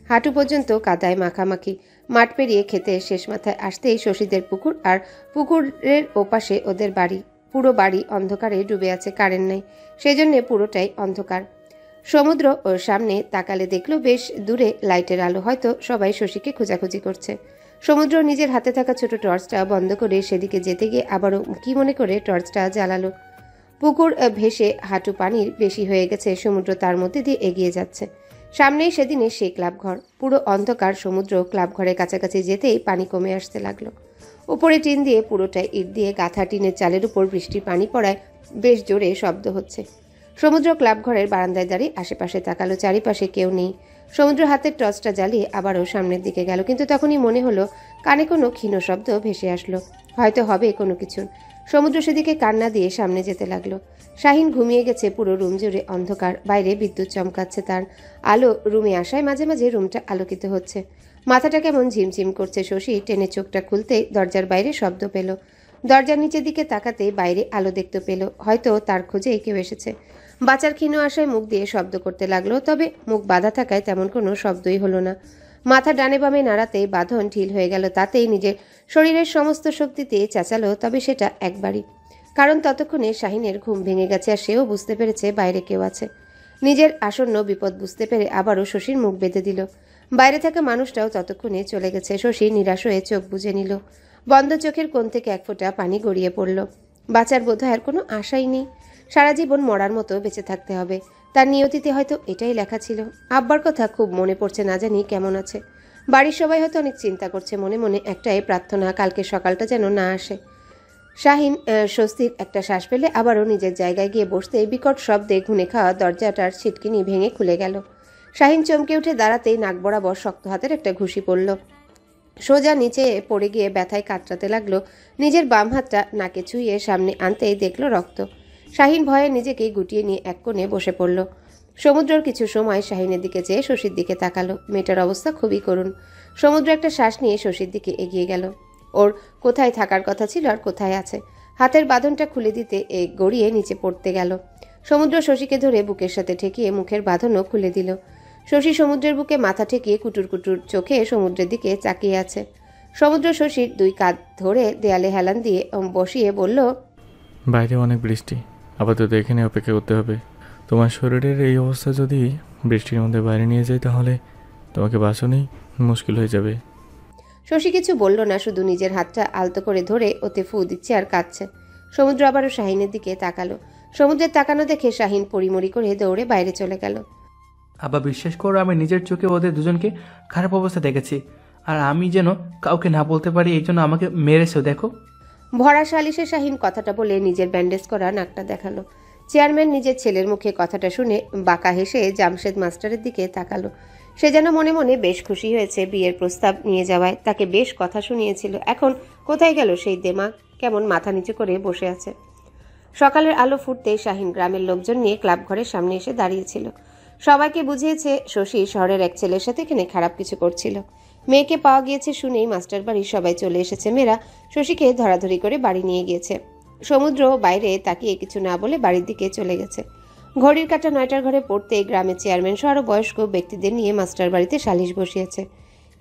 হাঁটু পর্যন্ত কাদায় মাখামাখি। মাঠ পেরিয়ে খেতে শেষ মাথায় আসতেই শশীদের পুকুর, আর পুকুরের ওপাশে ওদের বাড়ি। পুরো বাড়ি অন্ধকারে ডুবে আছে, কারেন্ট নেই, সেজন্য পুরোটাই অন্ধকার। সমুদ্র ওর সামনে তাকালে দেখলো বেশ দূরে লাইটের আলো। হয়তো সবাই শশীকে খোঁজাখুঁজি করছে। সমুদ্র নিজের হাতে থাকা ছোট টর্চটা বন্ধ করে সেদিকে যেতে গিয়ে আবারও কি মনে করে টর্চটা জ্বালালো। পুকুর ভেসে হাঁটু পানির বেশি হয়ে গেছে। সমুদ্র তার মধ্যে দিয়ে এগিয়ে যাচ্ছে। সামনেই সেদিনে সেই ক্লাবঘর, পুরো অন্ধকার। সমুদ্র ক্লাবঘরের কাছাকাছি যেতেই পানি কমে আসতে লাগলো। উপরে টিন দিয়ে পুরোটাই ইট দিয়ে গাঁথা। টিনের চালের উপর বৃষ্টির পানি পড়ায় বেশ জোরে শব্দ হচ্ছে। সমুদ্র ক্লাবঘরের বারান্দায় দাঁড়িয়ে আশেপাশে তাকালো। চারিপাশে কেউ নেই। সমুদ্র হাতের টর্চটা জ্বালিয়ে আবারও সামনের দিকে গেল, কিন্তু তখনই মনে হলো কানে কোনো ক্ষীণ শব্দ ভেসে আসলো। হয়তো হবে কোনো কিছু। সমুদ্র সেদিকে কান্না দিয়ে সামনে যেতে লাগলো। শাহিন ঘুমিয়ে গেছে। পুরো রুম জুড়ে অন্ধকার। বাইরে বিদ্যুৎ চমকাচ্ছে, তার আলো রুমে আসায় মাঝে মাঝে রুমটা আলোকিত হচ্ছে। মাথাটা কেমন ঝিমঝিম করছে। শশী টেনে চোখটা খুলতেই দরজার বাইরে শব্দ পেল। দরজার নিচের দিকে তাকাতে বাইরে আলো দেখতে পেল। হয়তো তার খোঁজেই কেউ এসেছে। বাঁচার ক্ষীণ আশায় মুখ দিয়ে শব্দ করতে লাগলো, তবে মুখ বাঁধা থাকায় তেমন কোনো শব্দই হলো না। মাথা ডানে বামে নাড়াতেই বাঁধন ঢিল হয়ে গেল। তাতেই নিজের শরীরের সমস্ত শক্তিতে চেঁচালো, তবে সেটা একবারই। কারণ ততক্ষণে শাহিনের ঘুম ভেঙে গেছে, আর সেও বুঝতে পেরেছে বাইরে কেউ আছে। নিজের আসন্ন বিপদ বুঝতে পেরে আবারও শশীর মুখ বেঁধে দিল। বাইরে থাকা মানুষটাও ততক্ষণে চলে গেছে। শশী নিরাশ হয়ে চোখ বুজে নিল। বন্ধ চোখের কোণ থেকে এক ফোঁটা পানি গড়িয়ে পড়ল। বাঁচার বোধহয় আর কোনো আশাই নেই। সারা জীবন মরার মতো বেঁচে থাকতে হবে। তার নিয়তিতে হয়তো এটাই লেখা ছিল। আব্বার কথা খুব মনে পড়ছে, না জানি কেমন আছে। বাড়ির সবাই হয়তো অনেক চিন্তা করছে। মনে মনে একটাই প্রার্থনা, কালকে সকালটা যেন না আসে। শাহিন স্বস্তির একটা শ্বাস পেলে আবারও নিজের জায়গায় গিয়ে বসতে বিকট শব্দে ঘুনে খাওয়া দরজাটার ছিটকিনি ভেঙে খুলে গেল। শাহিন চমকে উঠে দাঁড়াতেই নাক বরাবর শক্ত হাতের একটা ঘুষি পড়ল। সোজা নিচে পড়ে গিয়ে ব্যথায় কাতরাতে লাগলো। নিজের বাম হাতটা নাকে ছুঁয়ে সামনে আনতেই দেখল রক্ত। শাহিন ভয়ে নিজেকে গুটিয়ে নিয়ে এক কোণে বসে পড়ল। সমুদ্রর কিছু সময় শাহিনের দিকে চেয়ে শশীর দিকে তাকালো। মেয়েটার অবস্থা খুবই করুণ। সমুদ্র একটা শ্বাস নিয়ে শশীর দিকে এগিয়ে গেল। ওর কোথায় থাকার কথা ছিল আর কোথায় আছে। হাতের বাঁধনটা খুলে দিতে গড়িয়ে নিচে পড়তে গেল। সমুদ্র শশীকে ধরে বুকের সাথে ঠেকিয়ে মুখের বাঁধনও খুলে দিল। শশী সমুদ্রের বুকে মাথা ঠেকিয়ে কুটুর কুটুর চোখে সমুদ্রের দিকে তাকিয়ে আছে। সমুদ্র শশীর দুই কাঁধ ধরে দেয়ালে হেলান দিয়ে বসিয়ে বলল, বাইরে অনেক বৃষ্টি, আপাতত এখানে অপেক্ষা করতে হবে। তোমার শরীরের এই অবস্থা যদি বৃষ্টির মধ্যে বাইরে নিয়ে যায় তাহলে তোমাকে বাঁচানোই মুশকিল হয়ে যাবে। শশী কিছু বলল না, শুধু নিজের হাতটা আলতো করে ধরে ওতে ফু দিচ্ছে আর কাঁদছে। সমুদ্র আবারও শাহিনের দিকে তাকালো। সমুদ্রের তাকানো দেখে শাহিন পরিমরি করে দৌড়ে বাইরে চলে গেল। আবার বিশ্বাস করো, আমি নিজের চোখে ওদের দুজনকে খারাপ অবস্থা দেখেছি, আর আমি যেন কাউকে না বলতে পারি, এই জন্য আমাকে মেরেছেও। দেখো। ভরা সালিশে শাহিন কথাটা বলে নিজের ব্যান্ডেজ করা নাকটা দেখালো। চেয়ারম্যান নিজের ছেলের মুখে কথাটা শুনে বাঁকা হেসে জামশেদ মাস্টারের দিকে তাকালো। সে যেন মনে মনে বেশ খুশি হয়েছে বিয়ের প্রস্তাব নিয়ে যাওয়ায়, তাকে বেশ কথা শুনিয়েছিল। এখন কোথায় গেল সেই দেমাগ? কেমন মাথা নিচু করে বসে আছে। সকালের আলো ফুটতেই শাহিন গ্রামের লোকজন নিয়ে ক্লাব ঘরের সামনে এসে দাঁড়িয়েছিল। সবাইকে বুঝিয়েছে শশী শহরের এক ছেলের সাথে এখানে খারাপ কিছু করছিল। মেয়েকে পাওয়া গিয়েছে শুনেই মাস্টার বাড়ির সবাই চলে এসেছে। মেয়েরা শশীকে ধরাধরি করে বাড়ি নিয়ে গিয়েছে। সমুদ্র বাইরে তাকিয়ে কিছু না বলে বাড়ির দিকে চলে গেছে। ঘড়ির কাঁটা 9টার ঘরে পড়তে গ্রামের চেয়ারম্যান সহ আরও বয়স্ক ব্যক্তিদের নিয়ে মাস্টার বাড়িতে সালিশ বসিয়েছে।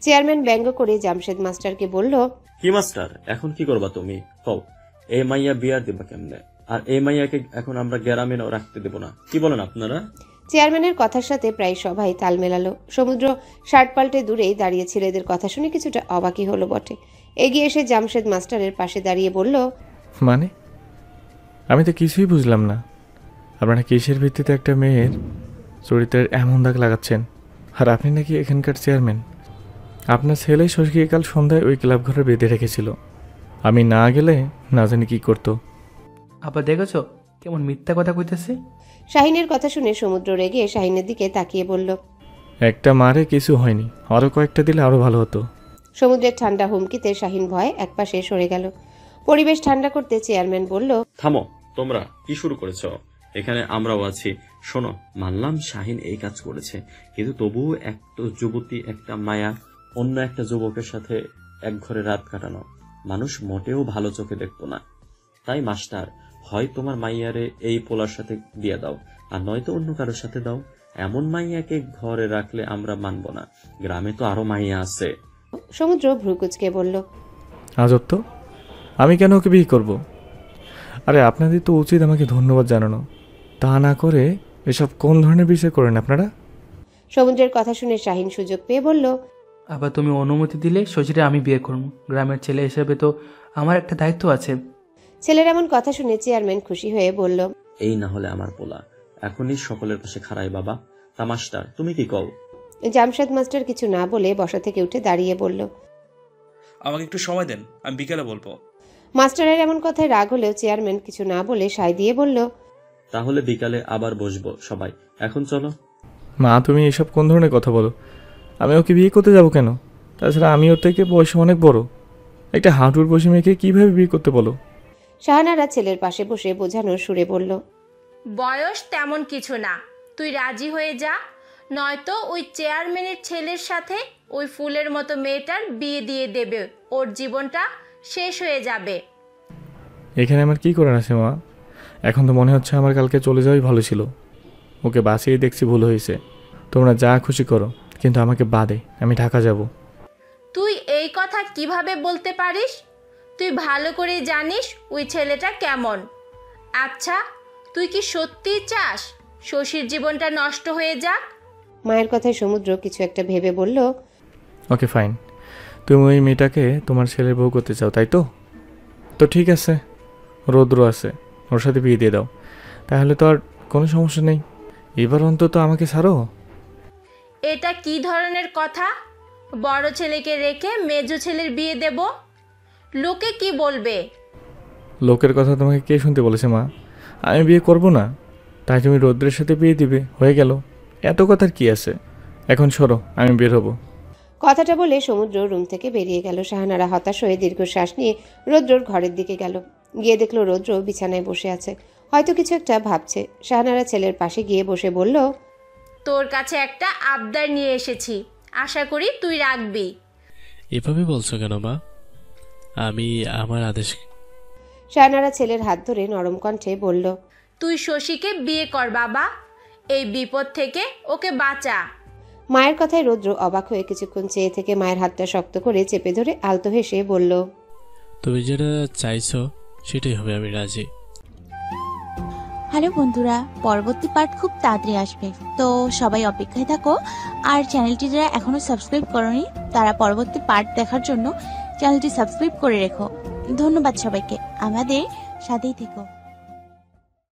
চেয়ারম্যান ব্যঙ্গ করে জামশেদ মাস্টারকে বলল, কি মাস্টার, এখন কি করবা তুমি? কও, এই মাইয়া বিয়ার দিবা কেমনে? আর এই মাইয়াকে এখন আমরা গ্রামে রাখতে দেব না, কি বলেন আপনারা? চেয়ারম্যানের কথার সাথে প্রায় সবাই তাল মেলালো। সমুদ্র শার্ট পাল্টে দূরেই দাঁড়িয়েছিল। এদের কথা শুনে কিছুটা অবাকই হলো বটে। এগিয়ে এসে জামশেদ মাস্টারের পাশে দাঁড়িয়ে বলল, মানে আমি তো কিছুই বুঝলাম না, আপনারা কিসের ভিত্তিতে একটা মেয়ের চরিত্রের এমন দাগ লাগাচ্ছেন? আর আপনি নাকি এখানকার চেয়ারম্যান। আপনার ছেলে শশীকে কাল সন্ধ্যায় ওই ক্লাব ঘরে বেঁধে রেখেছিল, আমি না গেলে না জানি কি করতো। আবার দেখেছো কেমন মিথ্যা কথা কইতেছে? শাহিনের কথা শুনে সমুদ্র রেগে শাহিনের দিকে তাকিয়ে বলল, একটা মারে কিছু হয়নি, আরো কয়েকটা দিলে আরো ভালো হতো। সমুদ্রের ঠান্ডা হুমকিতে শাহিন ভয় একপাশে সরে গেল। পরিবেশ ঠান্ডা করতে চেয়ারম্যান বলল, থামো, তোমরা কি শুরু করেছো? এখানে আমরাও আছি। শোনো, মানলাম শাহিন এই কাজ করেছে, কিন্তু তবুও একটা যুবতী, একটা মায়া অন্য একটা যুবকের সাথে এক ঘরে রাত কাটানো মানুষ মোটেও ভালো চোখে দেখতো না। তাই মাস্টার, হয় তোমার মাইয়ারে এই পোলার সাথে দিয়ে দাও, আর নয়তো অন্য কারোর সাথে দাও। এমন মাইয়াকে ঘরে রাখলে আমরা মানব না। গ্রামে তো আরো মাইয়া আছে। সমুদ্র ভ্রুকুচকে বলল, আজব তো, আমি কেন ওকে বিয়ে করব? আরে আপনাদের তো উচিত আমাকে ধন্যবাদ জানানো, তা না করে এসব কোন ধরনের বিষয় করেন আপনারা? সমুদ্রের কথা শুনে শাহিন সুযোগ পেয়ে বলল, আবার তুমি অনুমতি দিলে শশীরে আমি বিয়ে করব। গ্রামের ছেলে হিসেবে তো আমার একটা দায়িত্ব আছে। ছেলের এমন কথা শুনে চেয়ারম্যান খুশি হয়ে বলল, এই না হলে আমার পোলা এখনই সকলের পাশে খাড়াই বাবা। তা মাস্টার, তুমি কি কও? জামশেদ মাস্টার কিছু না বলে বসা থেকে উঠে দাঁড়িয়ে বলল, আমাকে একটু সময় দেন, আমি বিকেলে বলবো। মাস্টারের এমন কথায় রাগ হলেও চেয়ারম্যান কিছু না বলে সায় দিয়ে বলল, তাহলে বিকালে আবার বসবো সবাই, এখন চলো। মা, তুমি এসব কোন ধরনের কথা বলো? আমি ওকে বিয়ে করতে যাব কেন? তাছাড়া আমি ওর থেকে বয়সে অনেক বড়। একটা হাঁটুর বসে মেয়েকে কিভাবে বিয়ে করতে বলো? শাহানারা ছেলের পাশে বসে বোঝানোর সুরে বলল, বয়স তেমন কিছু না, তুই রাজি হয়ে যা, নয়তো ওই চেয়ারম্যানের ছেলের সাথে ওই ফুলের মতো মেয়েটার বিয়ে দিয়ে দেবে, ওর জীবনটা শেষ হয়ে যাবে। এখানে আমার কি করার আছে মা? এখন তো মনে হচ্ছে আমার কালকে চলে যাওয়াই ভালো ছিল। ওকে বাঁচিয়ে দেখছি ভুল হয়েছে। তোমরা যা খুশি করো, কিন্তু আমাকে বাদে, আমি ঢাকা যাব। তুই এই কথা কিভাবে বলতে পারিস? তুই ভালো করে জানিস ওই ছেলেটা কেমন। আচ্ছা, তুই কি সত্যিই চাস শশীর জীবনটা নষ্ট হয়ে যাক? মায়ের কথায় সমুদ্র কিছু একটা ভেবে বলল, ওকে ফাইন, তুমি ওই মেয়েটাকে তোমার ছেলের বউ করতে চাও, তাই তো? তো ঠিক আছে, রৌদ্র আছে, ওর সাথে বিয়ে দিয়ে দাও, তাহলে তো আর কোনো সমস্যা নেই। এবার অন্তত আমাকে ছাড়ো। এটা কি ধরনের কথা? বড় ছেলেকে রেখে মেজো ছেলের বিয়ে দেব? লোকে কি বলবে? লোকের কথা তোমাকে কে শুনতে বলেছে মা? আমি বিয়ে করব না, তাই তুমি রৌদ্রের সাথে বিয়ে দিবে, হয়ে গেল। এত কথার কি আছে? এখন সরো, আমি বের হব। কথাটা বলে সমুদ্র রুম থেকে বেরিয়ে গেল। শাহানারা হতাশ হয়ে দীর্ঘশ্বাস নিয়ে রৌদ্রর ঘরের দিকে গেল। গিয়ে দেখলো রৌদ্র বিছানায় বসে আছে, হয়তো কিছু একটা ভাবছে। শাহানারা ছেলের পাশে গিয়ে বসে বলল, তোর কাছে একটা আবদার নিয়ে এসেছি, আশা করি তুই রাখবি। এভাবে বলছো কেন মা? আমি আমার আদেশ। শাহানারা ছেলের হাত ধরে নরম কণ্ঠে বলল, তুই শশীকে বিয়ে কর বাবা, এই বিপদ থেকে ওকে বাঁচা। মায়ের কথায় রৌদ্র অবাক হয়ে কিছুক্ষণ চেয়ে থেকে মায়ের হাতটা শক্ত করে চেপে ধরে আলতো হেসে বলল, তুমি যেটা চাইছো সেটাই হবে, আমি রাজি। হ্যালো বন্ধুরা, পরবর্তী পার্ট খুব তাড়াতাড়ি আসবে, তো সবাই অপেক্ষায় থাকো। আর চ্যানেলটি যারা এখনো সাবস্ক্রাইব করোনি তারা পরবর্তী পার্ট দেখার জন্য চ্যানেলটি সাবস্ক্রাইব করে রেখো। ধন্যবাদ সবাইকে, আমাদের সাথেই থেকো।